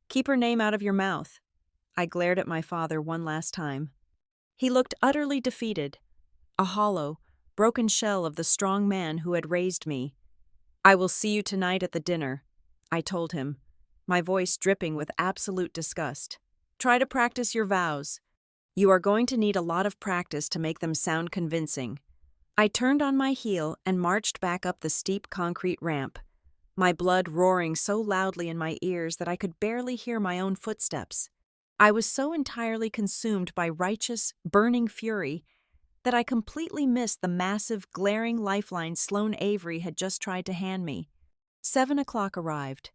Keep her name out of your mouth. I glared at my father one last time. He looked utterly defeated, a hollow, broken shell of the strong man who had raised me. I will see you tonight at the dinner, I told him, my voice dripping with absolute disgust. Try to practice your vows. You are going to need a lot of practice to make them sound convincing. I turned on my heel and marched back up the steep concrete ramp, my blood roaring so loudly in my ears that I could barely hear my own footsteps. I was so entirely consumed by righteous, burning fury that I completely missed the massive, glaring lifeline Sloane Avery had just tried to hand me. 7 o'clock arrived,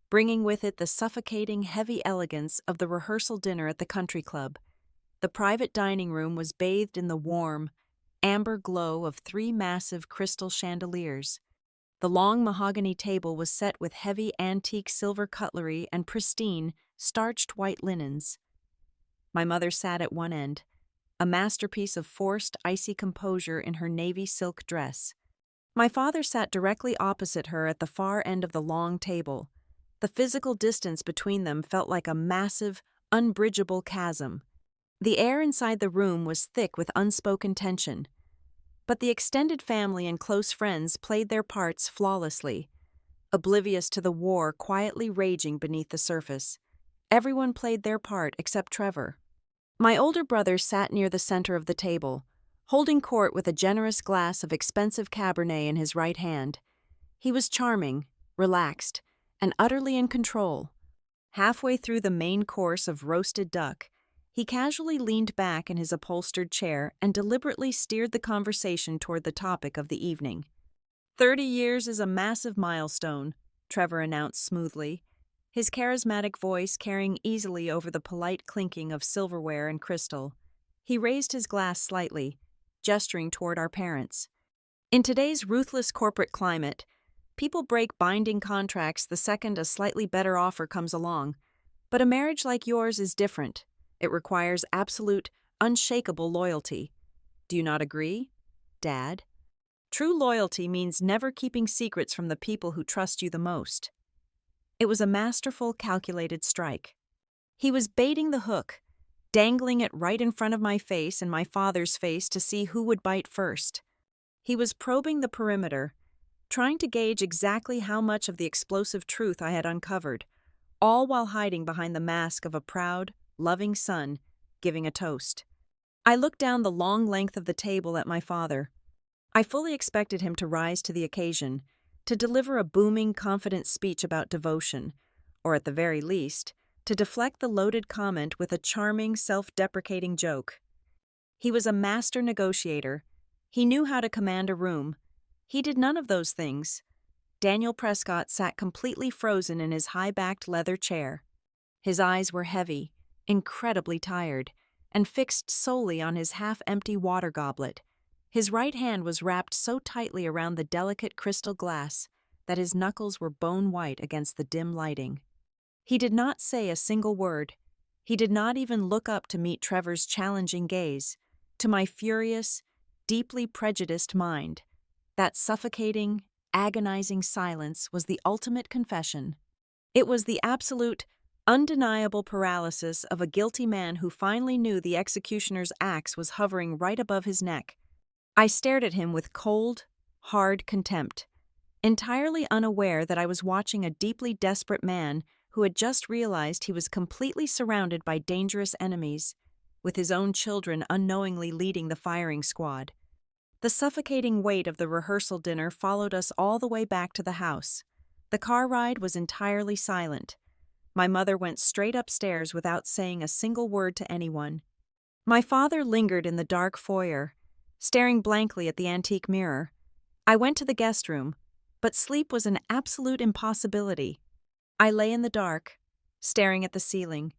bringing with it the suffocating, heavy elegance of the rehearsal dinner at the country club. The private dining room was bathed in the warm, amber glow of 3 massive crystal chandeliers. The long mahogany table was set with heavy antique silver cutlery and pristine, starched white linens. My mother sat at one end, a masterpiece of forced, icy composure in her navy silk dress. My father sat directly opposite her at the far end of the long table. The physical distance between them felt like a massive, unbridgeable chasm. The air inside the room was thick with unspoken tension. But the extended family and close friends played their parts flawlessly, oblivious to the war quietly raging beneath the surface. Everyone played their part except Trevor. My older brother sat near the center of the table, holding court with a generous glass of expensive Cabernet in his right hand. He was charming, relaxed, and utterly in control. Halfway through the main course of roasted duck, he casually leaned back in his upholstered chair and deliberately steered the conversation toward the topic of the evening. 30 years is a massive milestone, Trevor announced smoothly, his charismatic voice carrying easily over the polite clinking of silverware and crystal. He raised his glass slightly, gesturing toward our parents. In today's ruthless corporate climate, people break binding contracts the second a slightly better offer comes along. But a marriage like yours is different. It requires absolute, unshakable loyalty. Do you not agree, Dad? True loyalty means never keeping secrets from the people who trust you the most. It was a masterful, calculated strike. He was baiting the hook, dangling it right in front of my face and my father's face to see who would bite first. He was probing the perimeter, trying to gauge exactly how much of the explosive truth I had uncovered, all while hiding behind the mask of a proud, loving son giving a toast. I looked down the long length of the table at my father. I fully expected him to rise to the occasion, to deliver a booming, confident speech about devotion, or at the very least, to deflect the loaded comment with a charming, self-deprecating joke. He was a master negotiator, He knew how to command a room. He did none of those things. Daniel Prescott sat completely frozen in his high-backed leather chair. His eyes were heavy, incredibly tired, and fixed solely on his half-empty water goblet. His right hand was wrapped so tightly around the delicate crystal glass that his knuckles were bone-white against the dim lighting. He did not say a single word. He did not even look up to meet Trevor's challenging gaze. To my furious, deeply prejudiced mind, that suffocating, agonizing silence was the ultimate confession. It was the absolute, undeniable paralysis of a guilty man who finally knew the executioner's axe was hovering right above his neck. I stared at him with cold, hard contempt, entirely unaware that I was watching a deeply desperate man who had just realized he was completely surrounded by dangerous enemies, with his own children unknowingly leading the firing squad. The suffocating weight of the rehearsal dinner followed us all the way back to the house. The car ride was entirely silent. My mother went straight upstairs without saying a single word to anyone. My father lingered in the dark foyer, staring blankly at the antique mirror. I went to the guest room, but sleep was an absolute impossibility. I lay in the dark, staring at the ceiling,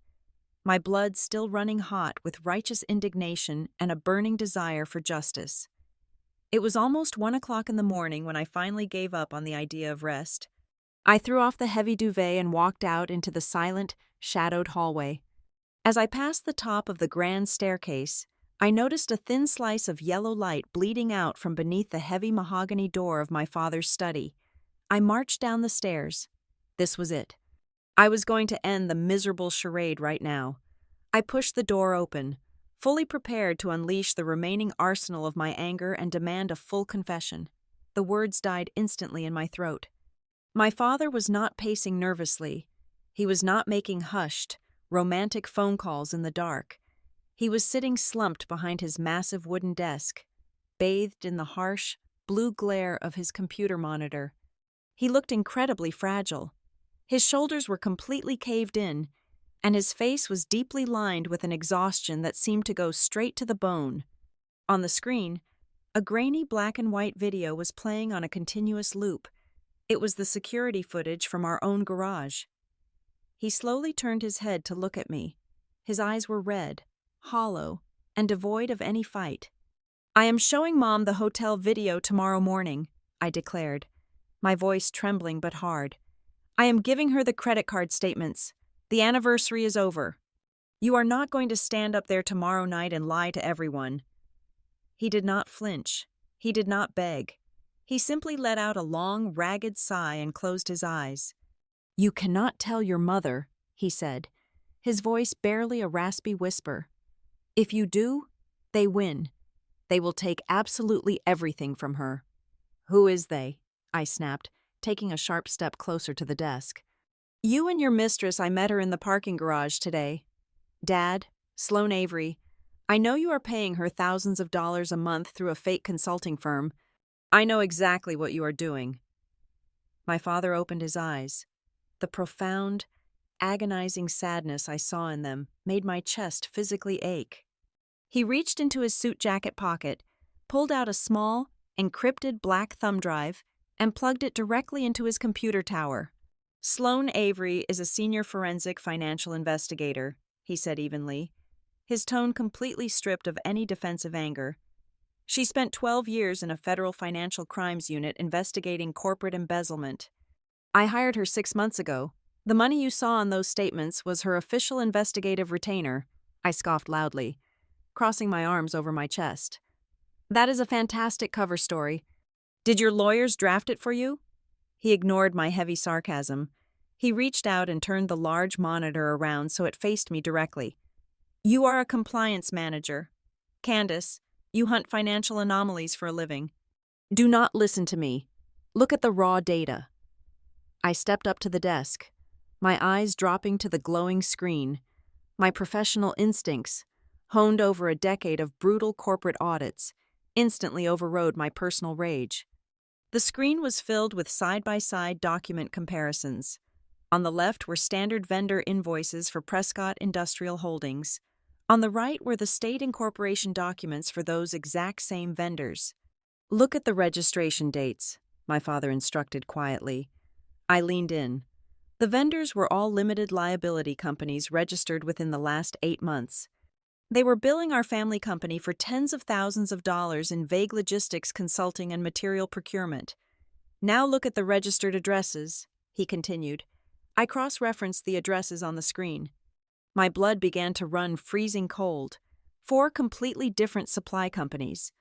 my blood still running hot with righteous indignation and a burning desire for justice. It was almost 1 o'clock in the morning when I finally gave up on the idea of rest. I threw off the heavy duvet and walked out into the silent, shadowed hallway. As I passed the top of the grand staircase, I noticed a thin slice of yellow light bleeding out from beneath the heavy mahogany door of my father's study. I marched down the stairs. This was it. I was going to end the miserable charade right now. I pushed the door open, fully prepared to unleash the remaining arsenal of my anger and demand a full confession. The words died instantly in my throat. My father was not pacing nervously. He was not making hushed, romantic phone calls in the dark. He was sitting slumped behind his massive wooden desk, bathed in the harsh, blue glare of his computer monitor. He looked incredibly fragile. His shoulders were completely caved in, and his face was deeply lined with an exhaustion that seemed to go straight to the bone. On the screen, a grainy black and white video was playing on a continuous loop. It was the security footage from our own garage. He slowly turned his head to look at me. His eyes were red, hollow, and devoid of any fight. "I am showing Mom the hotel video tomorrow morning," I declared, my voice trembling but hard. "I am giving her the credit card statements. The anniversary is over. You are not going to stand up there tomorrow night and lie to everyone." He did not flinch. He did not beg. He simply let out a long, ragged sigh and closed his eyes. "You cannot tell your mother," he said, his voice barely a raspy whisper. "If you do, they win. They will take absolutely everything from her." "Who is they?" I snapped, taking a sharp step closer to the desk. "You and your mistress, I met her in the parking garage today. Dad, Sloane Avery, I know you are paying her thousands of dollars a month through a fake consulting firm. I know exactly what you are doing." My father opened his eyes. The profound, agonizing sadness I saw in them made my chest physically ache. He reached into his suit jacket pocket, pulled out a small, encrypted black thumb drive, and plugged it directly into his computer tower. "Sloane Avery is a senior forensic financial investigator," he said evenly, his tone completely stripped of any defensive anger. "She spent 12 years in a federal financial crimes unit investigating corporate embezzlement. I hired her 6 months ago. The money you saw on those statements was her official investigative retainer," I scoffed loudly, crossing my arms over my chest. "That is a fantastic cover story. Did your lawyers draft it for you?" He ignored my heavy sarcasm. He reached out and turned the large monitor around so it faced me directly. "You are a compliance manager. Candace, you hunt financial anomalies for a living. Do not listen to me. Look at the raw data." I stepped up to the desk, my eyes dropping to the glowing screen. My professional instincts, honed over a decade of brutal corporate audits, instantly overrode my personal rage. The screen was filled with side-by-side document comparisons. On the left were standard vendor invoices for Prescott Industrial Holdings. On the right were the state incorporation documents for those exact same vendors. "Look at the registration dates," my father instructed quietly. I leaned in. The vendors were all limited liability companies registered within the last 8 months. They were billing our family company for tens of thousands of dollars in vague logistics consulting and material procurement. "Now look at the registered addresses," he continued. I cross-referenced the addresses on the screen. My blood began to run freezing cold. 4 completely different supply companies,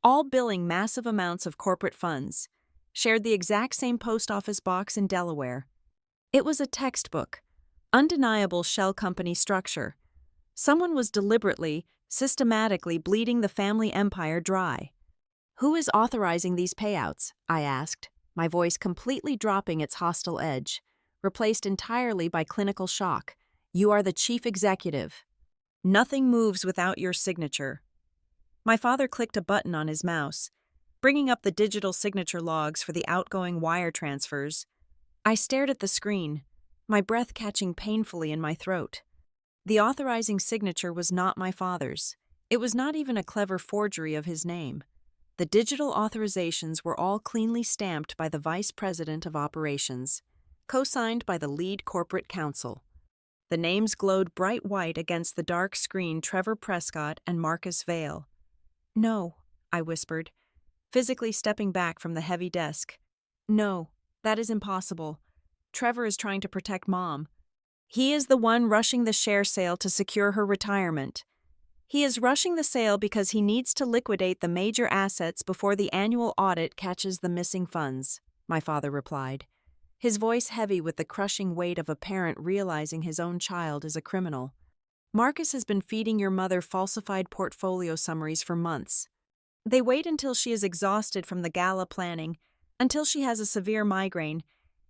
all billing massive amounts of corporate funds, shared the exact same post office box in Delaware. It was a textbook, undeniable shell company structure. Someone was deliberately, systematically bleeding the family empire dry. "Who is authorizing these payouts?" I asked, my voice completely dropping its hostile edge, replaced entirely by clinical shock. "You are the chief executive. Nothing moves without your signature." My father clicked a button on his mouse, bringing up the digital signature logs for the outgoing wire transfers. I stared at the screen, my breath catching painfully in my throat. The authorizing signature was not my father's. It was not even a clever forgery of his name. The digital authorizations were all cleanly stamped by the Vice President of Operations, co-signed by the lead corporate counsel. The names glowed bright white against the dark screen: Trevor Prescott and Marcus Vale. "No," I whispered, physically stepping back from the heavy desk. "No, that is impossible. Trevor is trying to protect Mom. He is the one rushing the share sale to secure her retirement. He is rushing the sale because he needs to liquidate the major assets before the annual audit catches the missing funds," my father replied, his voice heavy with the crushing weight of a parent realizing his own child is a criminal. "Marcus has been feeding your mother falsified portfolio summaries for months. They wait until she is exhausted from the gala planning, until she has a severe migraine,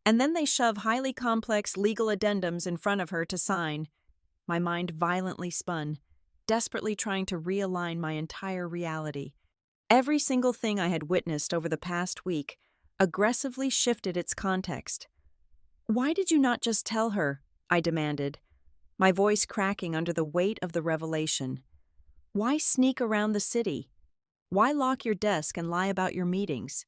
and then they shove highly complex legal addendums in front of her to sign." My mind violently spun, desperately trying to realign my entire reality. Every single thing I had witnessed over the past week aggressively shifted its context. "Why did you not just tell her?" I demanded, my voice cracking under the weight of the revelation. "Why sneak around the city? Why lock your desk and lie about your meetings?"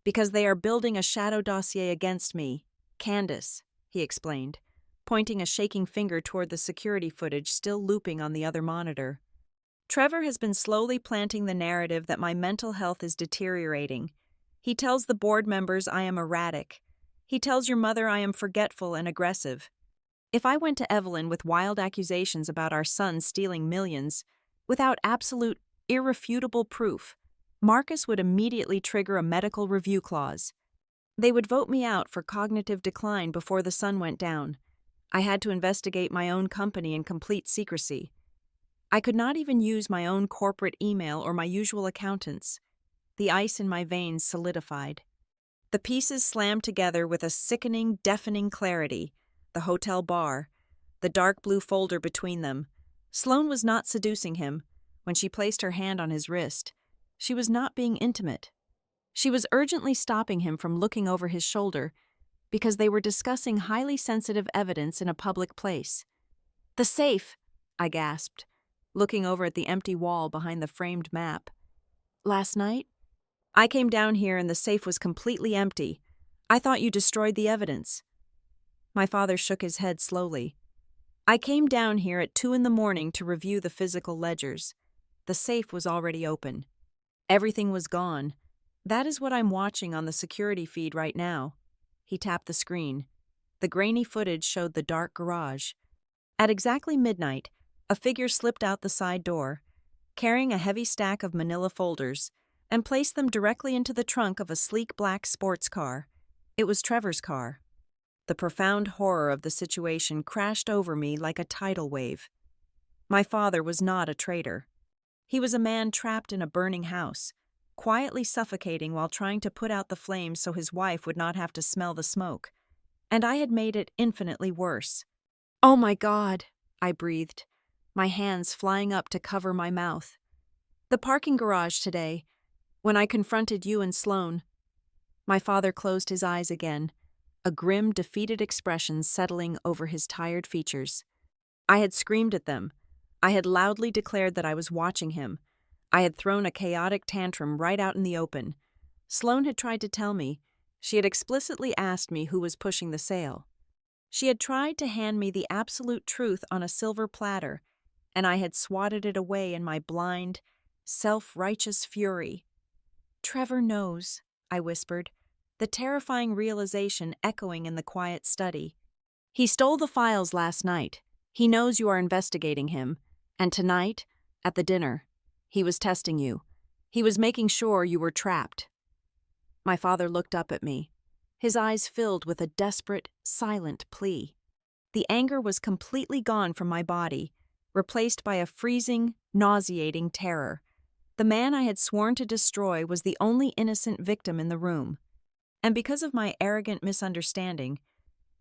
"Because they are building a shadow dossier against me, Candace," he explained, pointing a shaking finger toward the security footage still looping on the other monitor. "Trevor has been slowly planting the narrative that my mental health is deteriorating. He tells the board members I am erratic. He tells your mother I am forgetful and aggressive. If I went to Evelyn with wild accusations about our son stealing millions, without absolute, irrefutable proof, Marcus would immediately trigger a medical review clause. They would vote me out for cognitive decline before the sun went down. I had to investigate my own company in complete secrecy. I could not even use my own corporate email or my usual accountants. The ice in my veins solidified. The pieces slammed together with a sickening, deafening clarity. The hotel bar, the dark blue folder between them. Sloane was not seducing him. When she placed her hand on his wrist, she was not being intimate. She was urgently stopping him from looking over his shoulder because they were discussing highly sensitive evidence in a public place. "The safe," I gasped, looking over at the empty wall behind the framed map. "Last night? I came down here and the safe was completely empty. I thought you destroyed the evidence." My father shook his head slowly. "I came down here at 2 a.m. to review the physical ledgers. The safe was already open. Everything was gone. That is what I'm watching on the security feed right now." He tapped the screen. The grainy footage showed the dark garage. At exactly midnight, a figure slipped out the side door, carrying a heavy stack of manila folders, and placed them directly into the trunk of a sleek black sports car. It was Trevor's car. The profound horror of the situation crashed over me like a tidal wave. My father was not a traitor. He was a man trapped in a burning house, quietly suffocating while trying to put out the flames so his wife would not have to smell the smoke. And I had made it infinitely worse. "Oh my God," I breathed, my hands flying up to cover my mouth. "The parking garage today, when I confronted you and Sloane." My father closed his eyes again, a grim, defeated expression settling over his tired features. "I had screamed at them. I had loudly declared that I was watching him. I had thrown a chaotic tantrum right out in the open. Sloane had tried to tell me. She had explicitly asked me who was pushing the sale. She had tried to hand me the absolute truth on a silver platter, and I had swatted it away in my blind, self-righteous fury. "Trevor knows," I whispered, the terrifying realization echoing in the quiet study. "He stole the files last night. He knows you are investigating him. And tonight, at the dinner, he was testing you. He was making sure you were trapped." My father looked up at me, his eyes filled with a desperate, silent plea. The anger was completely gone from my body, replaced by a freezing, nauseating terror. The man I had sworn to destroy was the only innocent victim in the room. And because of my arrogant misunderstanding,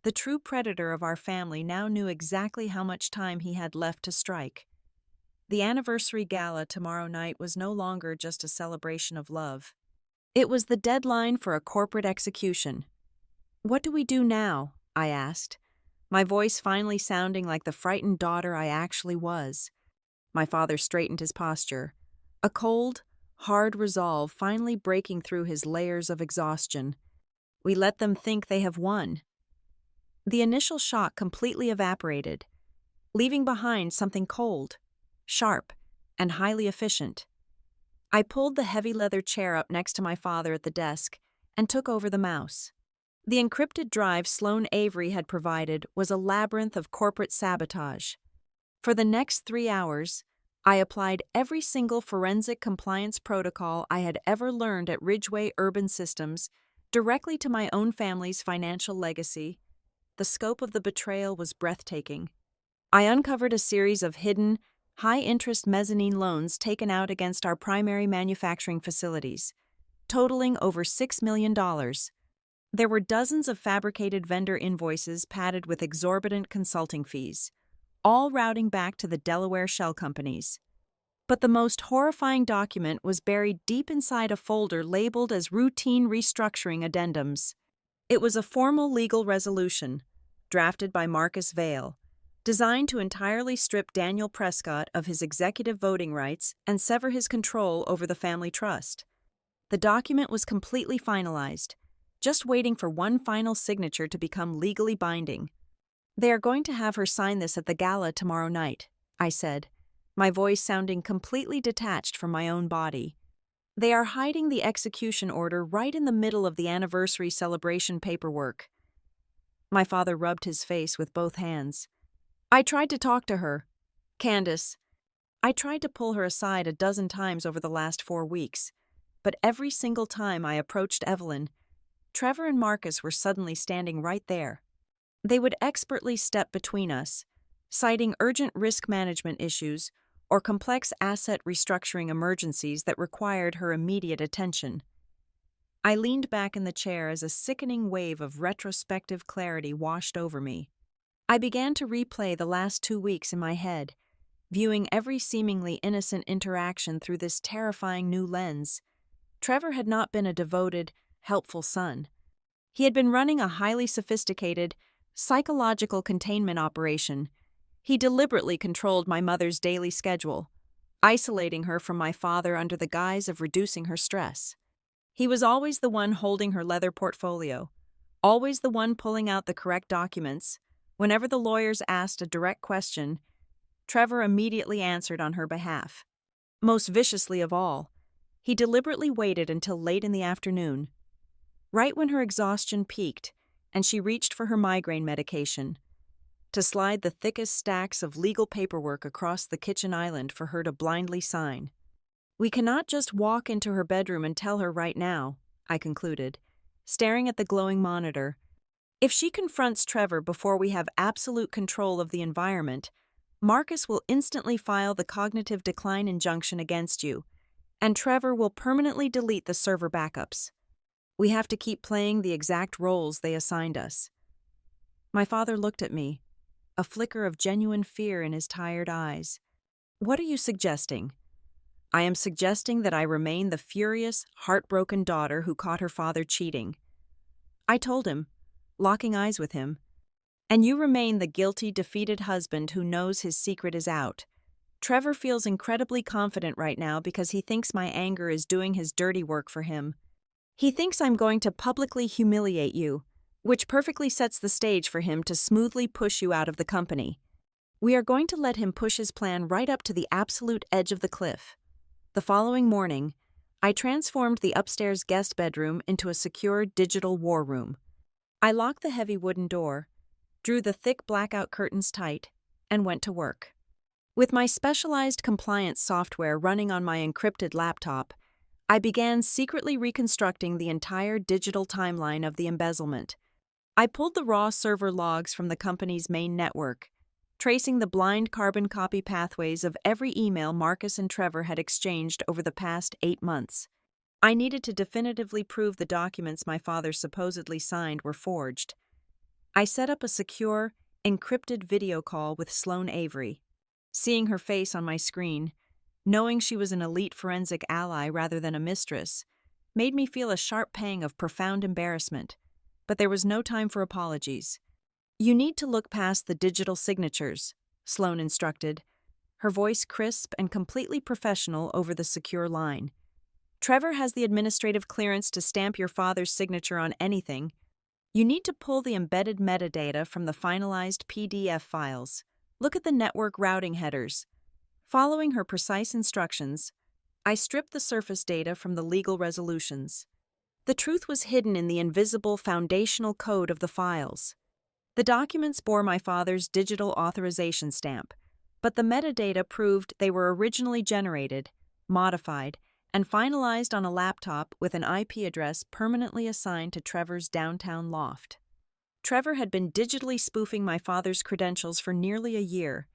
the true predator of our family now knew exactly how much time he had left to strike. The anniversary gala tomorrow night was no longer just a celebration of love. It was the deadline for a corporate execution. "What do we do now?" I asked, my voice finally sounding like the frightened daughter I actually was. My father straightened his posture, a cold, hard resolve finally breaking through his layers of exhaustion. "We let them think they have won." The initial shock completely evaporated, leaving behind something cold, sharp, and highly efficient. I pulled the heavy leather chair up next to my father at the desk and took over the mouse. The encrypted drive Sloane Avery had provided was a labyrinth of corporate sabotage. For the next 3 hours, I applied every single forensic compliance protocol I had ever learned at Ridgeway Urban Systems directly to my own family's financial legacy. The scope of the betrayal was breathtaking. I uncovered a series of hidden, high-interest mezzanine loans taken out against our primary manufacturing facilities, totaling over $6 million. There were dozens of fabricated vendor invoices padded with exorbitant consulting fees, all routing back to the Delaware shell companies. But the most horrifying document was buried deep inside a folder labeled as routine restructuring addendums. It was a formal legal resolution, drafted by Marcus Vail, designed to entirely strip Daniel Prescott of his executive voting rights and sever his control over the family trust. The document was completely finalized, just waiting for one final signature to become legally binding. "They are going to have her sign this at the gala tomorrow night," I said, my voice sounding completely detached from my own body. "They are hiding the execution order right in the middle of the anniversary celebration paperwork." My father rubbed his face with both hands. "I tried to talk to her. Candace. I tried to pull her aside a dozen times over the last 4 weeks, but every single time I approached Evelyn, Trevor and Marcus were suddenly standing right there. They would expertly step between us, citing urgent risk management issues or complex asset restructuring emergencies that required her immediate attention. I leaned back in the chair as a sickening wave of retrospective clarity washed over me. I began to replay the last 2 weeks in my head, viewing every seemingly innocent interaction through this terrifying new lens. Trevor had not been a devoted, helpful son. He had been running a highly sophisticated, psychological containment operation. He deliberately controlled my mother's daily schedule, isolating her from my father under the guise of reducing her stress. He was always the one holding her leather portfolio, always the one pulling out the correct documents. Whenever the lawyers asked a direct question, Trevor immediately answered on her behalf. Most viciously of all, he deliberately waited until late in the afternoon, right when her exhaustion peaked and she reached for her migraine medication, to slide the thickest stacks of legal paperwork across the kitchen island for her to blindly sign. "We cannot just walk into her bedroom and tell her right now," I concluded, staring at the glowing monitor. "If she confronts Trevor before we have absolute control of the environment, Marcus will instantly file the cognitive decline injunction against you, and Trevor will permanently delete the server backups. We have to keep playing the exact roles they assigned us." My father looked at me, a flicker of genuine fear in his tired eyes. "What are you suggesting?" "I am suggesting that I remain the furious, heartbroken daughter who caught her father cheating," I told him, locking eyes with him. "And you remain the guilty, defeated husband who knows his secret is out. Trevor feels incredibly confident right now because he thinks my anger is doing his dirty work for him. He thinks I'm going to publicly humiliate you, which perfectly sets the stage for him to smoothly push you out of the company. We are going to let him push his plan right up to the absolute edge of the cliff. The following morning, I transformed the upstairs guest bedroom into a secure digital war room. I locked the heavy wooden door, drew the thick blackout curtains tight, and went to work. With my specialized compliance software running on my encrypted laptop, I began secretly reconstructing the entire digital timeline of the embezzlement. I pulled the raw server logs from the company's main network, tracing the blind carbon copy pathways of every email Marcus and Trevor had exchanged over the past 8 months. I needed to definitively prove the documents my father supposedly signed were forged. I set up a secure, encrypted video call with Sloane Avery. Seeing her face on my screen, knowing she was an elite forensic ally rather than a mistress, made me feel a sharp pang of profound embarrassment. But there was no time for apologies. "You need to look past the digital signatures," Sloane instructed, her voice crisp and completely professional over the secure line. "Trevor has the administrative clearance to stamp your father's signature on anything. You need to pull the embedded metadata from the finalized PDF files. Look at the network routing headers." Following her precise instructions, I stripped the surface data from the legal resolutions. The truth was hidden in the invisible foundational code of the files. The documents bore my father's digital authorization stamp, but the metadata proved they were originally generated, modified, and finalized on a laptop with an IP address permanently assigned to Trevor's downtown loft. Trevor had been digitally spoofing my father's credentials for nearly a year.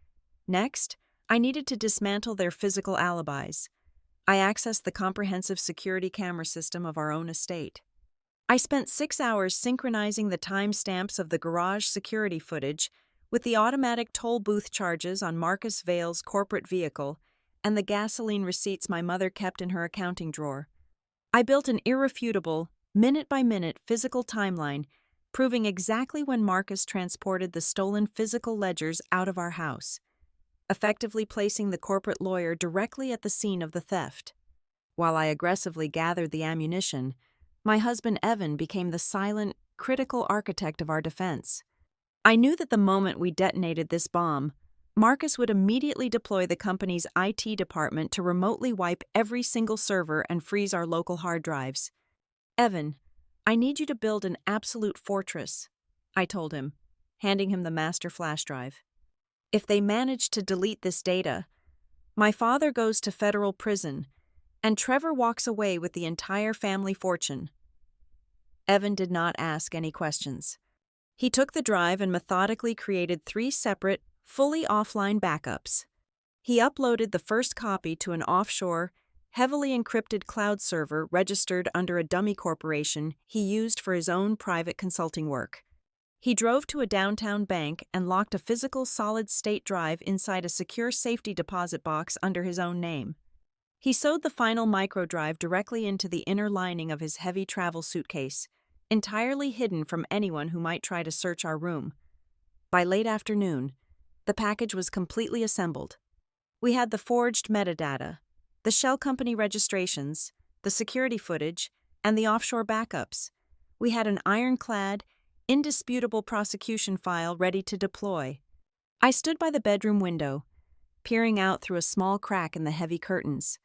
Next, I needed to dismantle their physical alibis. I accessed the comprehensive security camera system of our own estate. I spent 6 hours synchronizing the timestamps of the garage security footage with the automatic toll booth charges on Marcus Vale's corporate vehicle and the gasoline receipts my mother kept in her accounting drawer. I built an irrefutable, minute-by-minute physical timeline proving exactly when Marcus transported the stolen physical ledgers out of our house, effectively placing the corporate lawyer directly at the scene of the theft. While I aggressively gathered the ammunition, my husband Evan became the silent, critical architect of our defense. I knew that the moment we detonated this bomb, Marcus would immediately deploy the company's IT department to remotely wipe every single server and freeze our local hard drives. "Evan, I need you to build an absolute fortress," I told him, handing him the master flash drive. "If they manage to delete this data, my father goes to federal prison, and Trevor walks away with the entire family fortune." Evan did not ask any questions. He took the drive and methodically created 3 separate, fully offline backups. He uploaded the first copy to an offshore, heavily encrypted cloud server registered under a dummy corporation he used for his own private consulting work. He drove to a downtown bank and locked a physical solid-state drive inside a secure safety deposit box under his own name. He sewed the final microdrive directly into the inner lining of his heavy travel suitcase, entirely hidden from anyone who might try to search our room. By late afternoon, the package was completely assembled. We had the forged metadata, the shell company registrations, the security footage, and the offshore backups. We had an ironclad, indisputable prosecution file ready to deploy. I stood by the bedroom window, peering out through a small crack in the heavy curtains.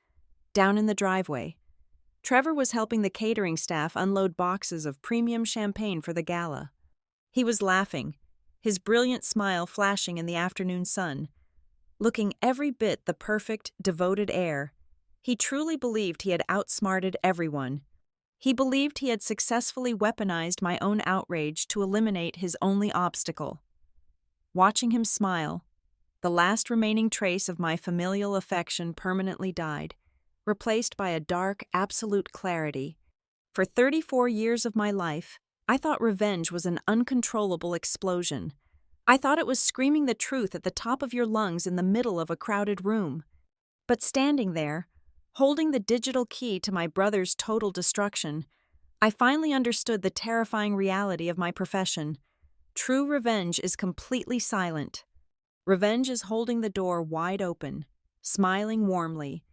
Down in the driveway, Trevor was helping the catering staff unload boxes of premium champagne for the gala. He was laughing, his brilliant smile flashing in the afternoon sun, looking every bit the perfect, devoted heir. He truly believed he had outsmarted everyone. He believed he had successfully weaponized my own outrage to eliminate his only obstacle. Watching him smile, the last remaining trace of my familial affection permanently died, replaced by a dark, absolute clarity. For 34 years of my life, I thought revenge was an uncontrollable explosion. I thought it was screaming the truth at the top of your lungs in the middle of a crowded room. But standing there, holding the digital key to my brother's total destruction, I finally understood the terrifying reality of my profession. True revenge is completely silent. Revenge is holding the door wide open, smiling warmly,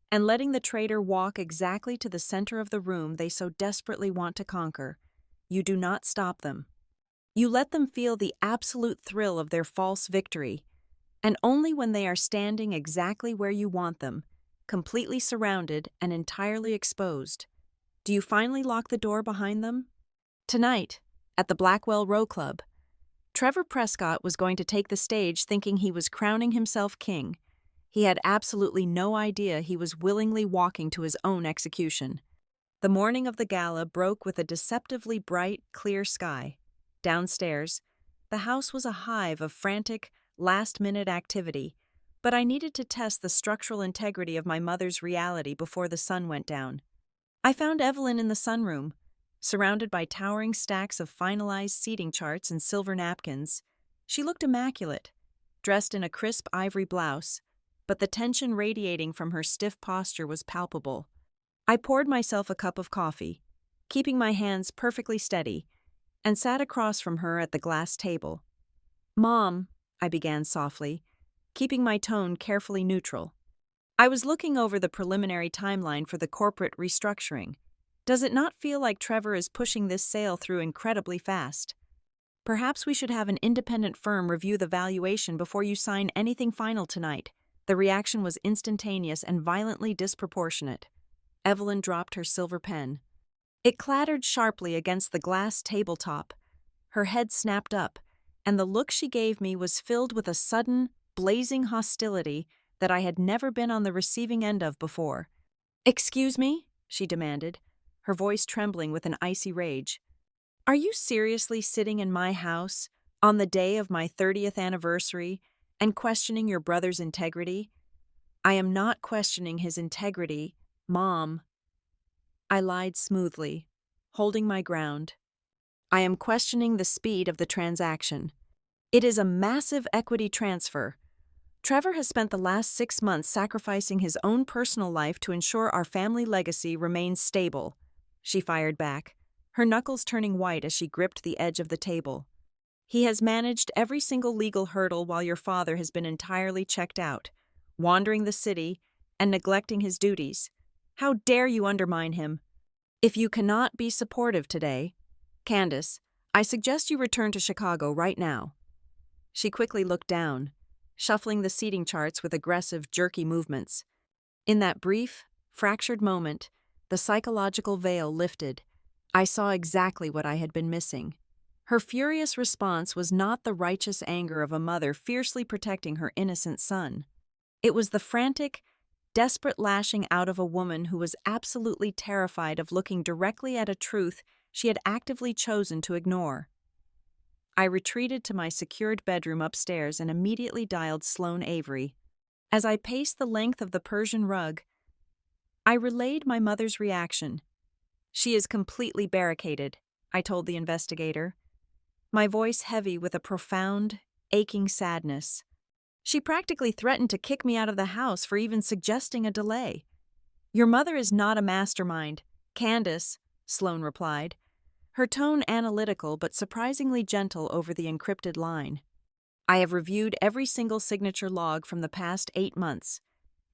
and letting the traitor walk exactly to the center of the room they so desperately want to conquer. You do not stop them. You let them feel the absolute thrill of their false victory, and only when they are standing exactly where you want them, completely surrounded and entirely exposed, do you finally lock the door behind them. Tonight, at the Blackwell Row Club, Trevor Prescott was going to take the stage thinking he was crowning himself king. He had absolutely no idea he was willingly walking to his own execution. The morning of the gala broke with a deceptively bright, clear sky. Downstairs, the house was a hive of frantic, last-minute activity, but I needed to test the structural integrity of my mother's reality before the sun went down. I found Evelyn in the sunroom, surrounded by towering stacks of finalized seating charts and silver napkins. She looked immaculate, dressed in a crisp ivory blouse, but the tension radiating from her stiff posture was palpable. I poured myself a cup of coffee, keeping my hands perfectly steady, and sat across from her at the glass table. "Mom," I began softly, keeping my tone carefully neutral. I was looking over the preliminary timeline for the corporate restructuring. Does it not feel like Trevor is pushing this sale through incredibly fast? Perhaps we should have an independent firm review the valuation before you sign anything final tonight. The reaction was instantaneous and violently disproportionate. Evelyn dropped her silver pen. It clattered sharply against the glass tabletop. Her head snapped up, and the look she gave me was filled with a sudden, blazing hostility that I had never been on the receiving end of before. "Excuse me?" she demanded, her voice trembling with an icy rage. "Are you seriously sitting in my house on the day of my 30th anniversary and questioning your brother's integrity?" "I am not questioning his integrity, Mom." I lied smoothly, holding my ground. "I am questioning the speed of the transaction. It is a massive equity transfer. Trevor has spent the last 6 months sacrificing his own personal life to ensure our family legacy remains stable," she fired back, her knuckles turning white as she gripped the edge of the table. "He has managed every single legal hurdle while your father has been entirely checked out, wandering the city and neglecting his duties. How dare you undermine him? If you cannot be supportive today, Candace, I suggest you return to Chicago right now." She quickly looked down, shuffling the seating charts with aggressive, jerky movements. In that brief, fractured moment, the psychological veil lifted. I saw exactly what I had been missing. Her furious response was not the righteous anger of a mother fiercely protecting her innocent son. It was the frantic, desperate lashing out of a woman who was absolutely terrified of looking directly at a truth she had actively chosen to ignore. I retreated to my secured bedroom upstairs and immediately dialed Sloane Avery. As I paced the length of the Persian rug, I relayed my mother's reaction. "She is completely barricaded," I told the investigator, my voice heavy with a profound, aching sadness. "She practically threatened to kick me out of the house for even suggesting a delay." "Your mother is not a mastermind, Candace," Sloane replied, her tone analytical but surprisingly gentle over the encrypted line. "I have reviewed every single signature log from the past 8 months.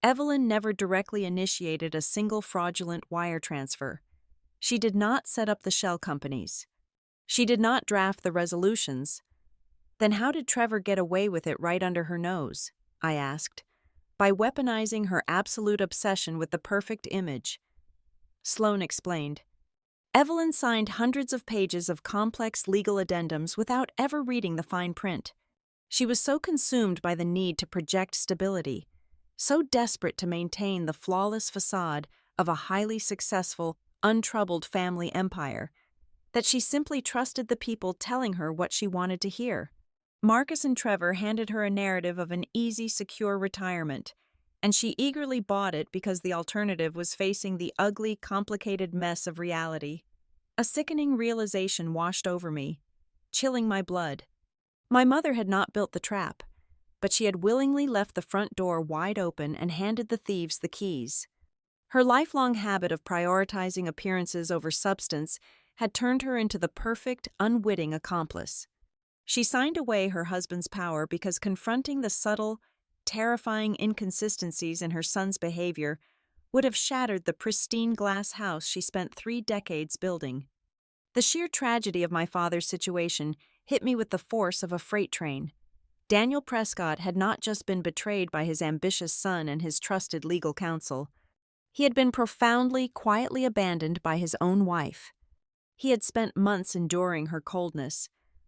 Evelyn never directly initiated a single fraudulent wire transfer. She did not set up the shell companies. She did not draft the resolutions." "Then how did Trevor get away with it right under her nose?" I asked. "By weaponizing her absolute obsession with the perfect image." Sloane explained. "Evelyn signed hundreds of pages of complex legal addendums without ever reading the fine print. She was so consumed by the need to project stability, so desperate to maintain the flawless facade of a highly successful, untroubled family empire, that she simply trusted the people telling her what she wanted to hear. Marcus and Trevor handed her a narrative of an easy, secure retirement, and she eagerly bought it because the alternative was facing the ugly, complicated mess of reality. A sickening realization washed over me, chilling my blood. My mother had not built the trap, but she had willingly left the front door wide open and handed the thieves the keys. Her lifelong habit of prioritizing appearances over substance had turned her into the perfect, unwitting accomplice. She signed away her husband's power because confronting the subtle, terrifying inconsistencies in her son's behavior would have shattered the pristine glass house she spent 3 decades building. The sheer tragedy of my father's situation hit me with the force of a freight train. Daniel Prescott had not just been betrayed by his ambitious son and his trusted legal counsel. He had been profoundly, quietly abandoned by his own wife. He had spent months enduring her coldness,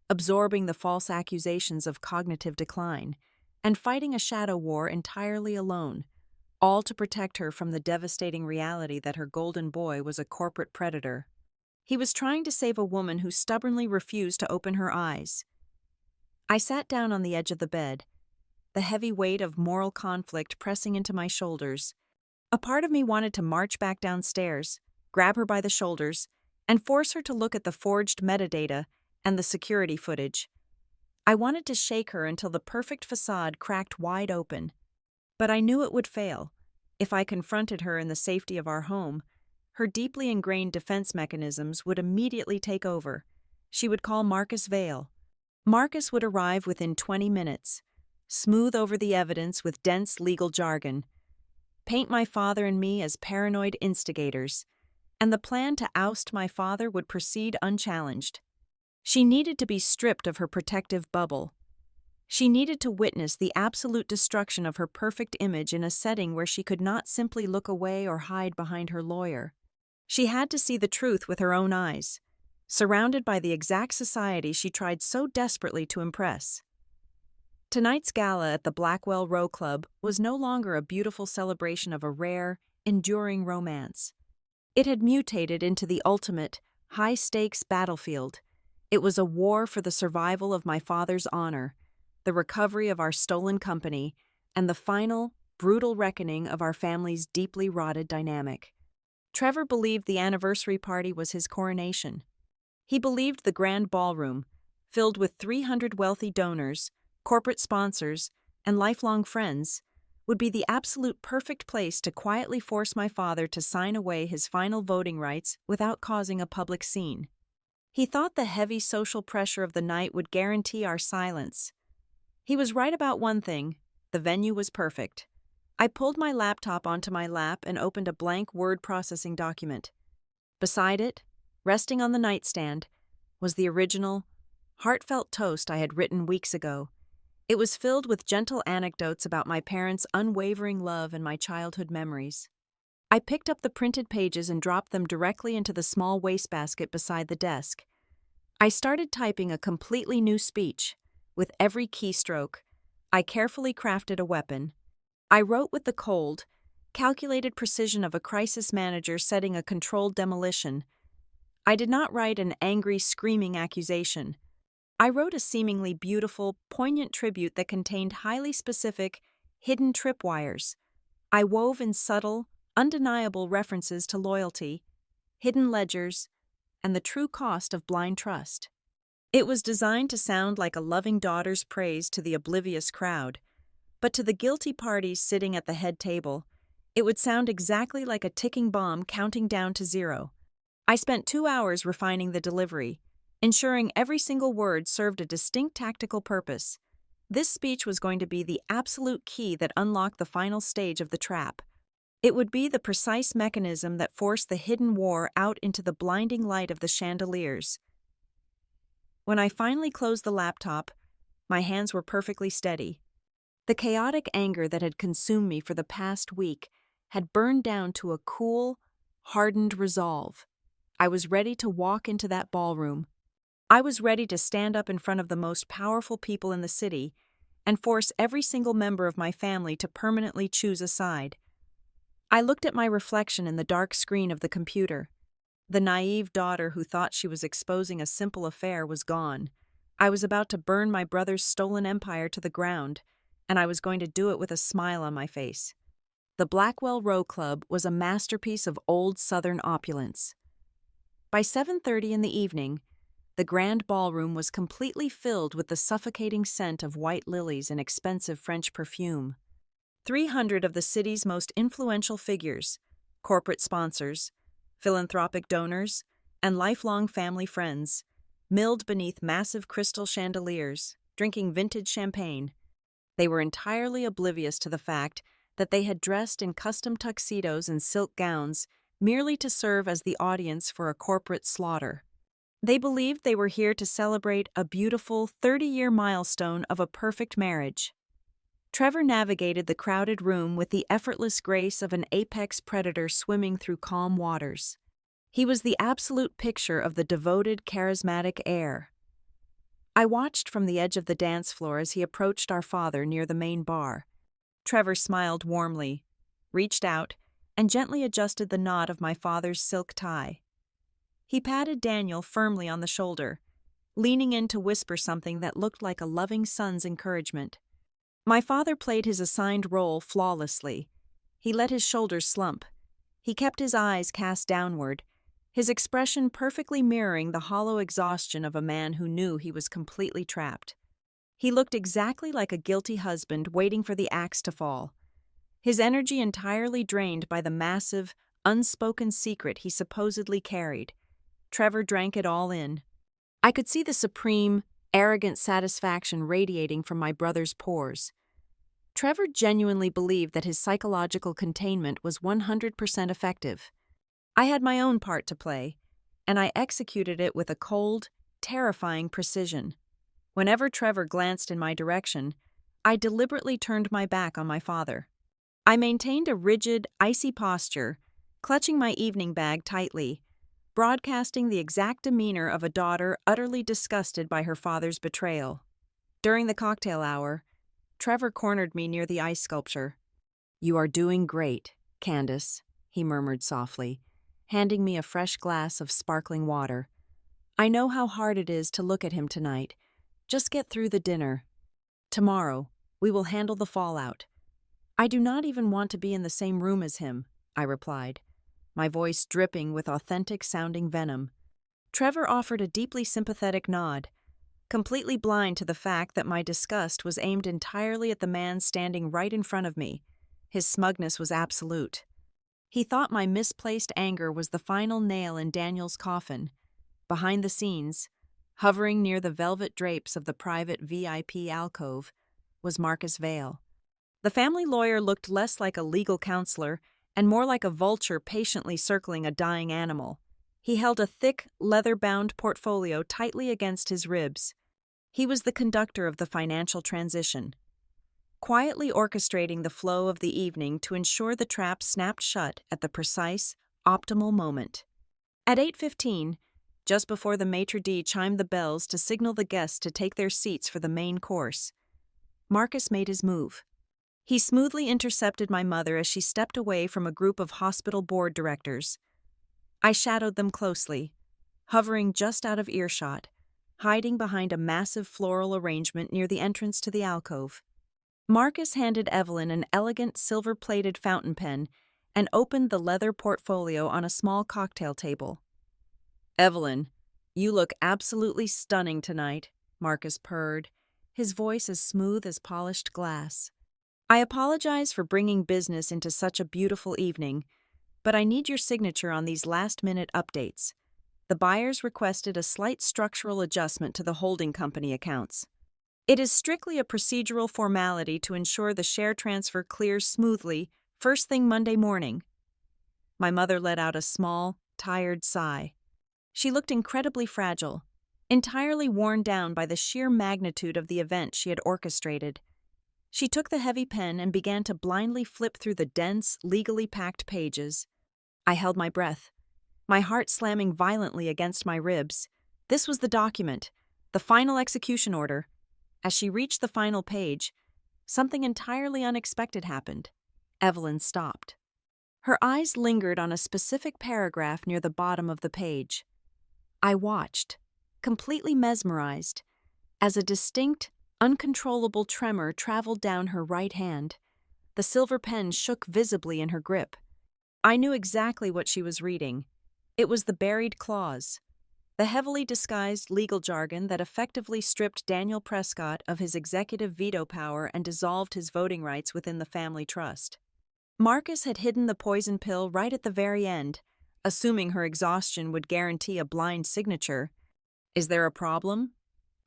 absorbing the false accusations of cognitive decline, and fighting a shadow war entirely alone, all to protect her from the devastating reality that her golden boy was a corporate predator. He was trying to save a woman who stubbornly refused to open her eyes. I sat down on the edge of the bed, the heavy weight of moral conflict pressing into my shoulders. A part of me wanted to march back downstairs, grab her by the shoulders, and force her to look at the forged metadata and the security footage. I wanted to shake her until the perfect facade cracked wide open. But I knew it would fail. If I confronted her in the safety of our home, her deeply ingrained defense mechanisms would immediately take over. She would call Marcus Vale. Marcus would arrive within 20 minutes, smooth over the evidence with dense legal jargon, paint my father and me as paranoid instigators, and the plan to oust my father would proceed unchallenged. She needed to be stripped of her protective bubble. She needed to witness the absolute destruction of her perfect image in a setting where she could not simply look away or hide behind her lawyer. She had to see the truth with her own eyes, surrounded by the exact society she tried so desperately to impress. Tonight's gala at the Blackwell Row Club was no longer a beautiful celebration of a rare, enduring romance. It had mutated into the ultimate, high-stakes battlefield. It was a war for the survival of my father's honor, the recovery of our stolen company, and the final, brutal reckoning of our family's deeply rotted dynamic. Trevor believed the anniversary party was his coronation. He believed the grand ballroom, filled with 300 wealthy donors, corporate sponsors, and lifelong friends, would be the absolute perfect place to quietly force my father to sign away his final voting rights without causing a public scene. He thought the heavy social pressure of the night would guarantee our silence. He was right about one thing: the venue was perfect. I pulled my laptop onto my lap and opened a blank word processing document. Beside it, resting on the nightstand, was the original, heartfelt toast I had written weeks ago. It was filled with gentle anecdotes about my parents' unwavering love and my childhood memories. I picked up the printed pages and dropped them directly into the small wastebasket beside the desk. I started typing a completely new speech. With every keystroke, I carefully crafted a weapon. I wrote with the cold, calculated precision of a crisis manager setting a controlled demolition. I did not write an angry, screaming accusation. I wrote a seemingly beautiful, poignant tribute that contained highly specific, hidden tripwires. I wove in subtle, undeniable references to loyalty, hidden ledgers, and the true cost of blind trust. It was designed to sound like a loving daughter's praise to the oblivious crowd, but to the guilty parties sitting at the head table, it would sound exactly like a ticking bomb counting down to zero. I spent 2 hours refining the delivery, ensuring every single word served a distinct tactical purpose. This speech was going to be the absolute key that unlocked the final stage of the trap. It would be the precise mechanism that forced the hidden war out into the blinding light of the chandeliers. When I finally closed the laptop, my hands were perfectly steady. The chaotic anger that had consumed me for the past week had burned down to a cool, hardened resolve. I was ready to walk into that ballroom. I was ready to stand up in front of the most powerful people in the city and force every single member of my family to permanently choose a side. I looked at my reflection in the dark screen of the computer. The naive daughter who thought she was exposing a simple affair was gone. I was about to burn my brother's stolen empire to the ground, and I was going to do it with a smile on my face. The Blackwell Row Club was a masterpiece of old Southern opulence. By 7:30 in the evening, the grand ballroom was completely filled with the suffocating scent of white lilies and expensive French perfume. 300 of the city's most influential figures, corporate sponsors, philanthropic donors, and lifelong family friends, milled beneath massive crystal chandeliers, drinking vintage champagne. They were entirely oblivious to the fact that they had dressed in custom tuxedos and silk gowns merely to serve as the audience for a corporate slaughter. They believed they were here to celebrate a beautiful 30-year milestone of a perfect marriage. Trevor navigated the crowded room with the effortless grace of an apex predator swimming through calm waters. He was the absolute picture of the devoted, charismatic heir. I watched from the edge of the dance floor as he approached our father near the main bar. Trevor smiled warmly, reached out, and gently adjusted the knot of my father's silk tie. He patted Daniel firmly on the shoulder, leaning in to whisper something that looked like a loving son's encouragement. My father played his assigned role flawlessly. He let his shoulders slump. He kept his eyes cast downward, his expression perfectly mirroring the hollow exhaustion of a man who knew he was completely trapped. He looked exactly like a guilty husband waiting for the axe to fall, his energy entirely drained by the massive, unspoken secret he supposedly carried. Trevor drank it all in. I could see the supreme, arrogant satisfaction radiating from my brother's pores. Trevor genuinely believed that his psychological containment was 100% effective. I had my own part to play, and I executed it with a cold, terrifying precision. Whenever Trevor glanced in my direction, I deliberately turned my back on my father. I maintained a rigid, icy posture, clutching my evening bag tightly, broadcasting the exact demeanor of a daughter utterly disgusted by her father's betrayal. During the cocktail hour, Trevor cornered me near the ice sculpture. "You are doing great, Candace," he murmured softly, handing me a fresh glass of sparkling water. "I know how hard it is to look at him tonight. Just get through the dinner. Tomorrow, we will handle the fallout." "I do not even want to be in the same room as him," I replied, my voice dripping with authentic-sounding venom. Trevor offered a deeply sympathetic nod, completely blind to the fact that my disgust was aimed entirely at the man standing right in front of me. His smugness was absolute. He thought my misplaced anger was the final nail in Daniel's coffin. Behind the scenes, hovering near the velvet drapes of the private VIP alcove, was Marcus Vale. The family lawyer looked less like a legal counselor and more like a vulture patiently circling a dying animal. He held a thick, leather-bound portfolio tightly against his ribs. He was the conductor of the financial transition, quietly orchestrating the flow of the evening to ensure the trap snapped shut at the precise, optimal moment. At 8:15, just before the maitre d' chimed the bells to signal the guests to take their seats for the main course, Marcus made his move. He smoothly intercepted my mother as she stepped away from a group of hospital board directors. I shadowed them closely, hovering just out of earshot, hiding behind a massive floral arrangement near the entrance to the alcove. Marcus handed Evelyn an elegant silver-plated fountain pen and opened the leather portfolio on a small cocktail table. "Evelyn, you look absolutely stunning tonight," Marcus purred, his voice as smooth as polished glass. "I apologize for bringing business into such a beautiful evening, but I need your signature on these last-minute updates. The buyers requested a slight structural adjustment to the holding company accounts. It is strictly a procedural formality to ensure the share transfer clears smoothly first thing Monday morning." My mother let out a small, tired sigh. She looked incredibly fragile, entirely worn down by the sheer magnitude of the event she had orchestrated. She took the heavy pen and began to blindly flip through the dense, legally packed pages. I held my breath, my heart slamming violently against my ribs. This was the document, the final execution order. As she reached the final page, something entirely unexpected happened. Evelyn stopped. Her eyes lingered on a specific paragraph near the bottom of the page. I watched, completely mesmerized, as a distinct, uncontrollable tremor traveled down her right hand. The silver pen shook visibly in her grip. I knew exactly what she was reading. It was the buried clause, the heavily disguised legal jargon that effectively stripped Daniel Prescott of his executive veto power and dissolved his voting rights within the family trust. Marcus had hidden the poison pill right at the very end, assuming her exhaustion would guarantee a blind signature. "Is there a problem,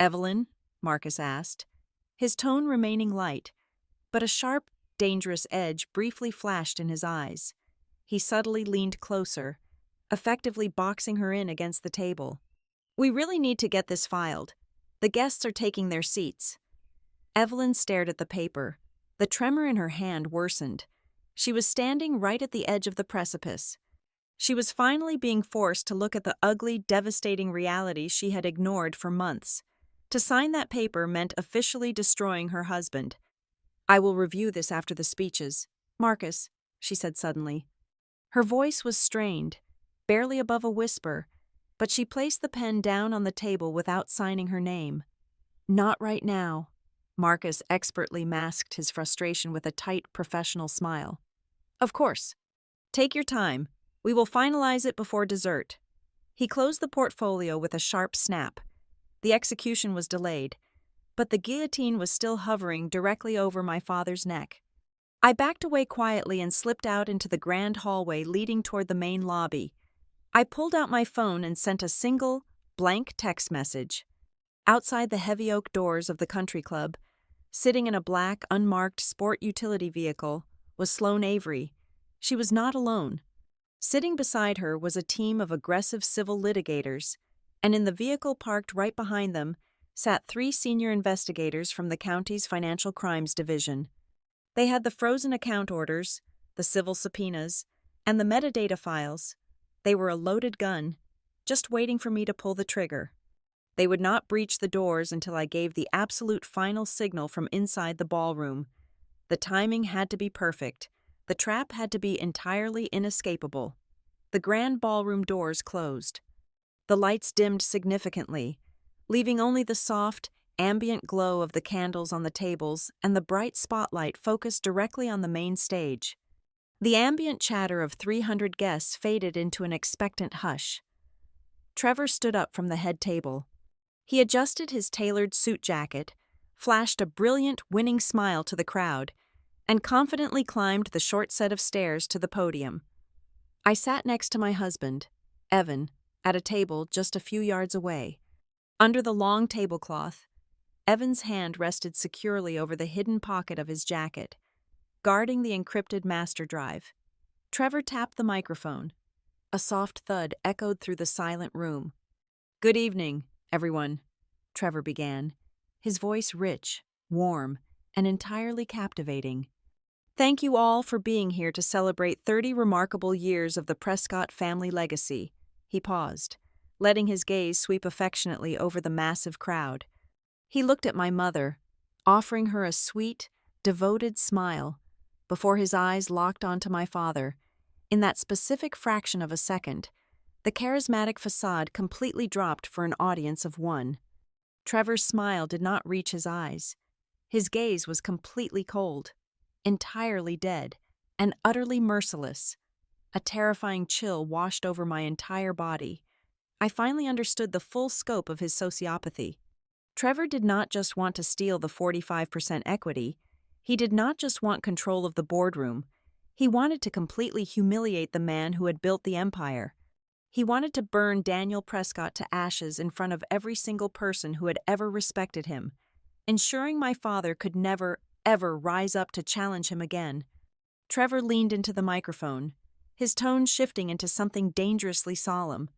Evelyn?" Marcus asked, his tone remaining light, but a sharp, dangerous edge briefly flashed in his eyes. He subtly leaned closer, effectively boxing her in against the table. "We really need to get this filed. The guests are taking their seats." Evelyn stared at the paper. The tremor in her hand worsened. She was standing right at the edge of the precipice. She was finally being forced to look at the ugly, devastating reality she had ignored for months. To sign that paper meant officially destroying her husband. "I will review this after the speeches. Marcus," she said suddenly. Her voice was strained, barely above a whisper, but she placed the pen down on the table without signing her name. "Not right now." Marcus expertly masked his frustration with a tight, professional smile. "Of course. Take your time. We will finalize it before dessert." He closed the portfolio with a sharp snap. The execution was delayed, but the guillotine was still hovering directly over my father's neck. I backed away quietly and slipped out into the grand hallway leading toward the main lobby. I pulled out my phone and sent a single, blank text message. Outside the heavy oak doors of the country club, sitting in a black, unmarked sport utility vehicle, was Sloane Avery. She was not alone. Sitting beside her was a team of aggressive civil litigators, and in the vehicle parked right behind them sat 3 senior investigators from the county's Financial Crimes Division. They had the frozen account orders, the civil subpoenas, and the metadata files. They were a loaded gun, just waiting for me to pull the trigger. They would not breach the doors until I gave the absolute final signal from inside the ballroom. The timing had to be perfect. The trap had to be entirely inescapable. The grand ballroom doors closed. The lights dimmed significantly, leaving only the soft, ambient glow of the candles on the tables and the bright spotlight focused directly on the main stage. The ambient chatter of 300 guests faded into an expectant hush. Trevor stood up from the head table. He adjusted his tailored suit jacket, flashed a brilliant, winning smile to the crowd, and confidently climbed the short set of stairs to the podium. I sat next to my husband, Evan, at a table just a few yards away. Under the long tablecloth, Evan's hand rested securely over the hidden pocket of his jacket, guarding the encrypted master drive. Trevor tapped the microphone. A soft thud echoed through the silent room. "Good evening, everyone," Trevor began, his voice rich, warm, and entirely captivating. "Thank you all for being here to celebrate 30 remarkable years of the Prescott family legacy." He paused, letting his gaze sweep affectionately over the massive crowd. He looked at my mother, offering her a sweet, devoted smile, before his eyes locked onto my father. In that specific fraction of a second, the charismatic facade completely dropped for an audience of one. Trevor's smile did not reach his eyes. His gaze was completely cold, entirely dead, and utterly merciless. A terrifying chill washed over my entire body. I finally understood the full scope of his sociopathy. Trevor did not just want to steal the 45% equity. He did not just want control of the boardroom. He wanted to completely humiliate the man who had built the empire. He wanted to burn Daniel Prescott to ashes in front of every single person who had ever respected him, ensuring my father could never, ever rise up to challenge him again. Trevor leaned into the microphone, his tone shifting into something dangerously solemn.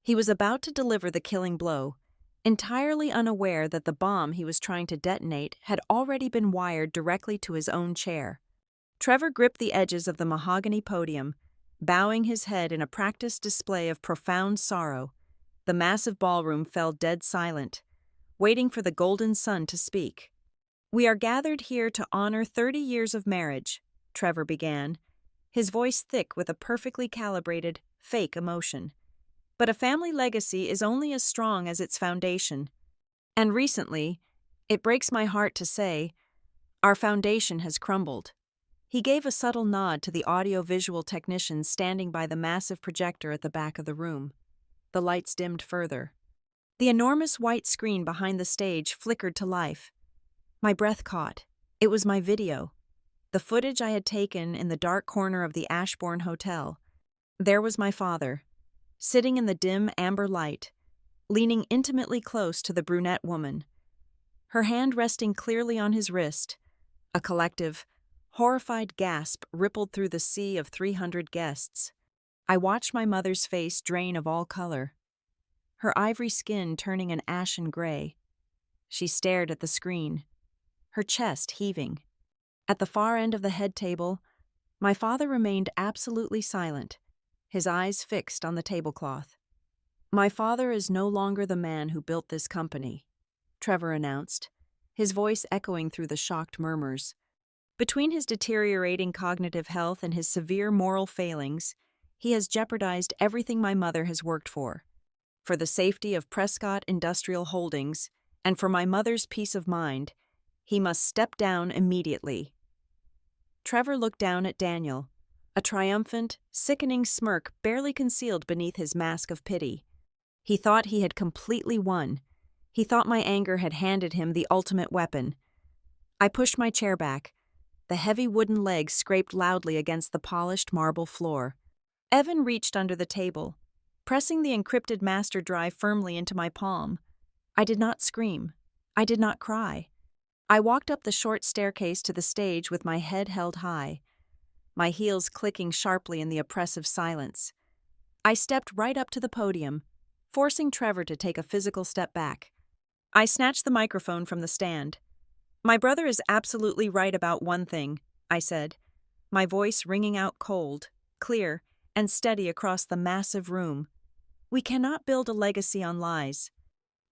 He was about to deliver the killing blow, entirely unaware that the bomb he was trying to detonate had already been wired directly to his own chair. Trevor gripped the edges of the mahogany podium, bowing his head in a practiced display of profound sorrow. The massive ballroom fell dead silent, waiting for the golden sun to speak. "We are gathered here to honor 30 years of marriage," Trevor began, his voice thick with a perfectly calibrated, fake emotion. "But a family legacy is only as strong as its foundation. And recently, it breaks my heart to say, our foundation has crumbled." He gave a subtle nod to the audio-visual technicians standing by the massive projector at the back of the room. The lights dimmed further. The enormous white screen behind the stage flickered to life. My breath caught. It was my video. The footage I had taken in the dark corner of the Ashbourne Hotel. There was my father, sitting in the dim amber light, leaning intimately close to the brunette woman. Her hand resting clearly on his wrist, A collective, horrified gasp rippled through the sea of 300 guests. I watched my mother's face drain of all color, her ivory skin turning an ashen gray. She stared at the screen, her chest heaving. At the far end of the head table, my father remained absolutely silent, his eyes fixed on the tablecloth. "My father is no longer the man who built this company," Trevor announced, his voice echoing through the shocked murmurs. Between his deteriorating cognitive health and his severe moral failings, he has jeopardized everything my mother has worked for. For the safety of Prescott Industrial Holdings, and for my mother's peace of mind, he must step down immediately. Trevor looked down at Daniel, a triumphant, sickening smirk barely concealed beneath his mask of pity. He thought he had completely won. He thought my anger had handed him the ultimate weapon. I pushed my chair back. The heavy wooden legs scraped loudly against the polished marble floor. Evan reached under the table, pressing the encrypted master drive firmly into my palm. I did not scream. I did not cry. I walked up the short staircase to the stage with my head held high, my heels clicking sharply in the oppressive silence. I stepped right up to the podium, forcing Trevor to take a physical step back. I snatched the microphone from the stand. "My brother is absolutely right about one thing," I said, my voice ringing out cold, clear, and steady across the massive room. "We cannot build a legacy on lies.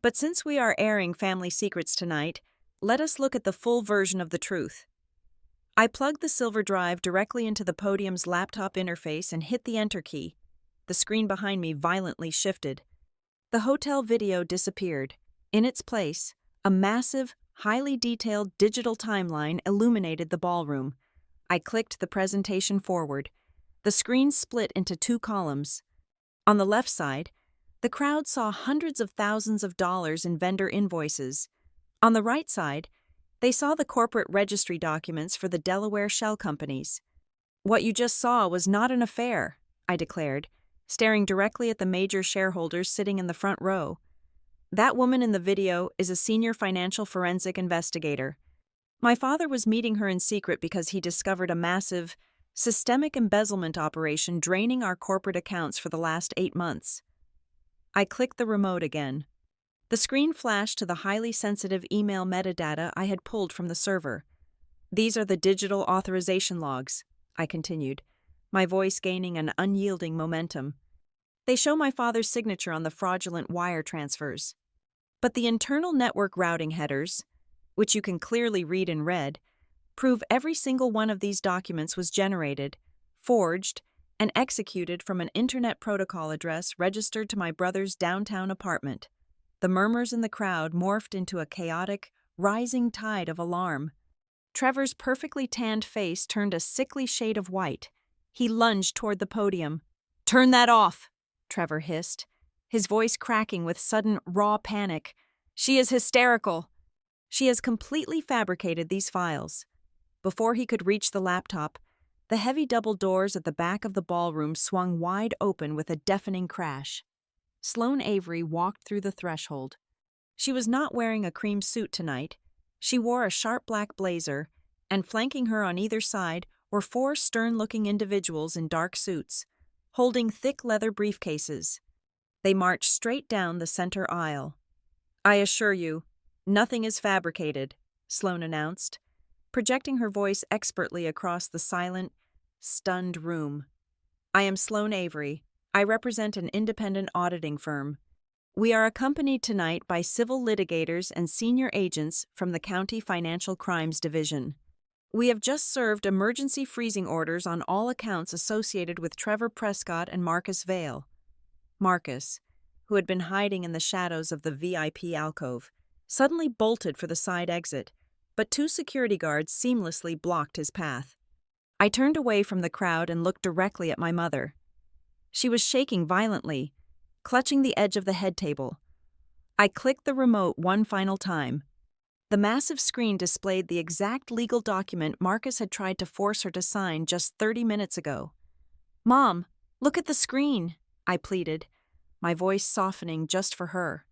But since we are airing family secrets tonight, let us look at the full version of the truth." I plugged the silver drive directly into the podium's laptop interface and hit the enter key. The screen behind me violently shifted. The hotel video disappeared. In its place, a massive, highly detailed digital timeline illuminated the ballroom. I clicked the presentation forward. The screen split into two columns. On the left side, the crowd saw hundreds of thousands of dollars in vendor invoices. On the right side, they saw the corporate registry documents for the Delaware shell companies. "What you just saw was not an affair," I declared, staring directly at the major shareholders sitting in the front row. "That woman in the video is a senior financial forensic investigator. My father was meeting her in secret because he discovered a massive, systemic embezzlement operation draining our corporate accounts for the last 8 months. I clicked the remote again. The screen flashed to the highly sensitive email metadata I had pulled from the server. "These are the digital authorization logs," I continued, my voice gaining an unyielding momentum. "They show my father's signature on the fraudulent wire transfers. But the internal network routing headers, which you can clearly read in red, prove every single one of these documents was generated, forged, and executed from an internet protocol address registered to my brother's downtown apartment." The murmurs in the crowd morphed into a chaotic, rising tide of alarm. Trevor's perfectly tanned face turned a sickly shade of white. He lunged toward the podium. "Turn that off," Trevor hissed, his voice cracking with sudden, raw panic. "She is hysterical. She has completely fabricated these files." Before he could reach the laptop, the heavy double doors at the back of the ballroom swung wide open with a deafening crash. Sloane Avery walked through the threshold. She was not wearing a cream suit tonight. She wore a sharp black blazer, and flanking her on either side were 4 stern-looking individuals in dark suits, holding thick leather briefcases. They marched straight down the center aisle. "I assure you, nothing is fabricated," Sloane announced, projecting her voice expertly across the silent, stunned room. "I am Sloane Avery. I represent an independent auditing firm. We are accompanied tonight by civil litigators and senior agents from the County Financial Crimes Division. We have just served emergency freezing orders on all accounts associated with Trevor Prescott and Marcus Vale." Marcus, who had been hiding in the shadows of the VIP alcove, suddenly bolted for the side exit, but 2 security guards seamlessly blocked his path. I turned away from the crowd and looked directly at my mother. She was shaking violently, clutching the edge of the head table. I clicked the remote one final time. The massive screen displayed the exact legal document Marcus had tried to force her to sign just 30 minutes ago. "Mom, look at the screen," I pleaded, my voice softening just for her.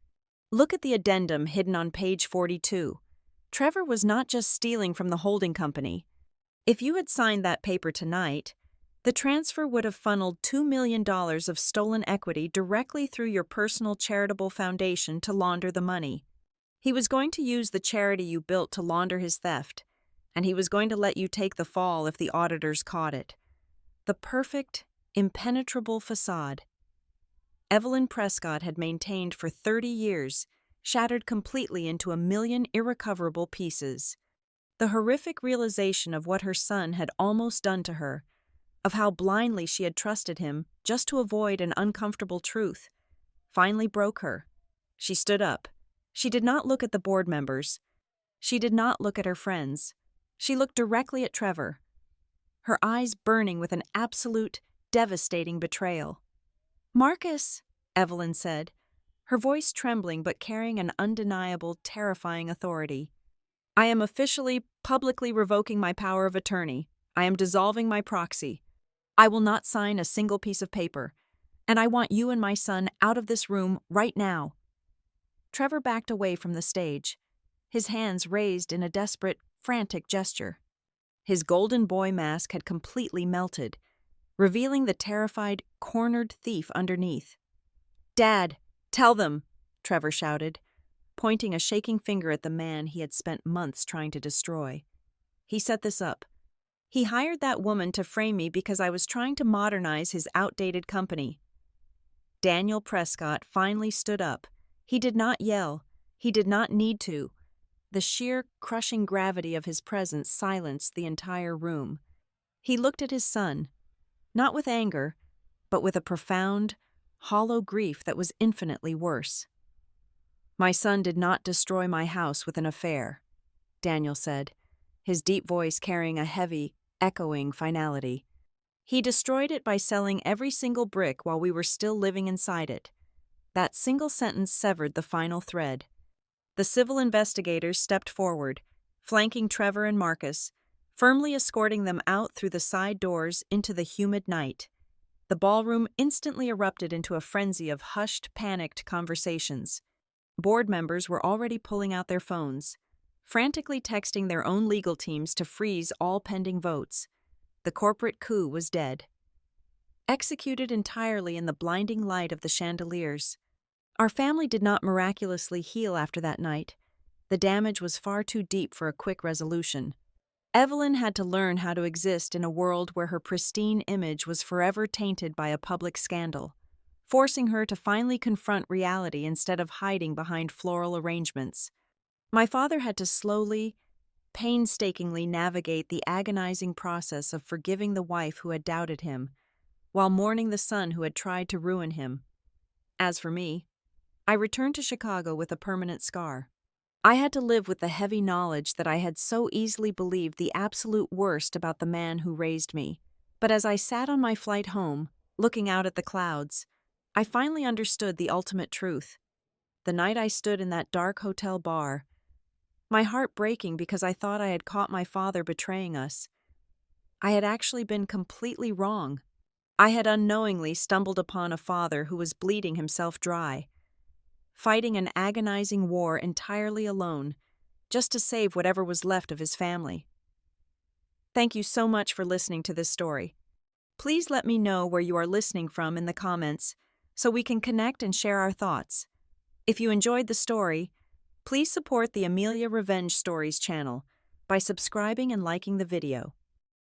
"Look at the addendum hidden on page 42. Trevor was not just stealing from the holding company. If you had signed that paper tonight, the transfer would have funneled $2 million of stolen equity directly through your personal charitable foundation to launder the money. He was going to use the charity you built to launder his theft, and he was going to let you take the fall if the auditors caught it. The perfect, impenetrable facade Evelyn Prescott had maintained for 30 years, shattered completely into a million irrecoverable pieces. The horrific realization of what her son had almost done to her, of how blindly she had trusted him just to avoid an uncomfortable truth, finally broke her. She stood up. She did not look at the board members. She did not look at her friends. She looked directly at Trevor, her eyes burning with an absolute, devastating betrayal. "Marcus," Evelyn said, her voice trembling but carrying an undeniable, terrifying authority. "I am officially, publicly revoking my power of attorney. I am dissolving my proxy. I will not sign a single piece of paper, and I want you and my son out of this room right now." Trevor backed away from the stage, his hands raised in a desperate, frantic gesture. His golden boy mask had completely melted, revealing the terrified, cornered thief underneath. "Dad, tell them," Trevor shouted, pointing a shaking finger at the man he had spent months trying to destroy. "He set this up. He hired that woman to frame me because I was trying to modernize his outdated company." Daniel Prescott finally stood up. He did not yell. He did not need to. The sheer, crushing gravity of his presence silenced the entire room. He looked at his son, not with anger, but with a profound, hollow grief that was infinitely worse. "My son did not destroy my house with an affair," Daniel said, his deep voice carrying a heavy, echoing finality. "He destroyed it by selling every single brick while we were still living inside it." That single sentence severed the final thread. The civil investigators stepped forward, flanking Trevor and Marcus, firmly escorting them out through the side doors into the humid night. The ballroom instantly erupted into a frenzy of hushed, panicked conversations. Board members were already pulling out their phones, frantically texting their own legal teams to freeze all pending votes. The corporate coup was dead. Executed entirely in the blinding light of the chandeliers. Our family did not miraculously heal after that night. The damage was far too deep for a quick resolution. Evelyn had to learn how to exist in a world where her pristine image was forever tainted by a public scandal, forcing her to finally confront reality instead of hiding behind floral arrangements. My father had to slowly, painstakingly navigate the agonizing process of forgiving the wife who had doubted him, while mourning the son who had tried to ruin him. As for me, I returned to Chicago with a permanent scar. I had to live with the heavy knowledge that I had so easily believed the absolute worst about the man who raised me. But as I sat on my flight home, looking out at the clouds, I finally understood the ultimate truth. The night I stood in that dark hotel bar, my heart breaking because I thought I had caught my father betraying us, I had actually been completely wrong. I had unknowingly stumbled upon a father who was bleeding himself dry, fighting an agonizing war entirely alone, just to save whatever was left of his family. Thank you so much for listening to this story. Please let me know where you are listening from in the comments so we can connect and share our thoughts. If you enjoyed the story, please support the Amelia Revenge Stories channel by subscribing and liking the video.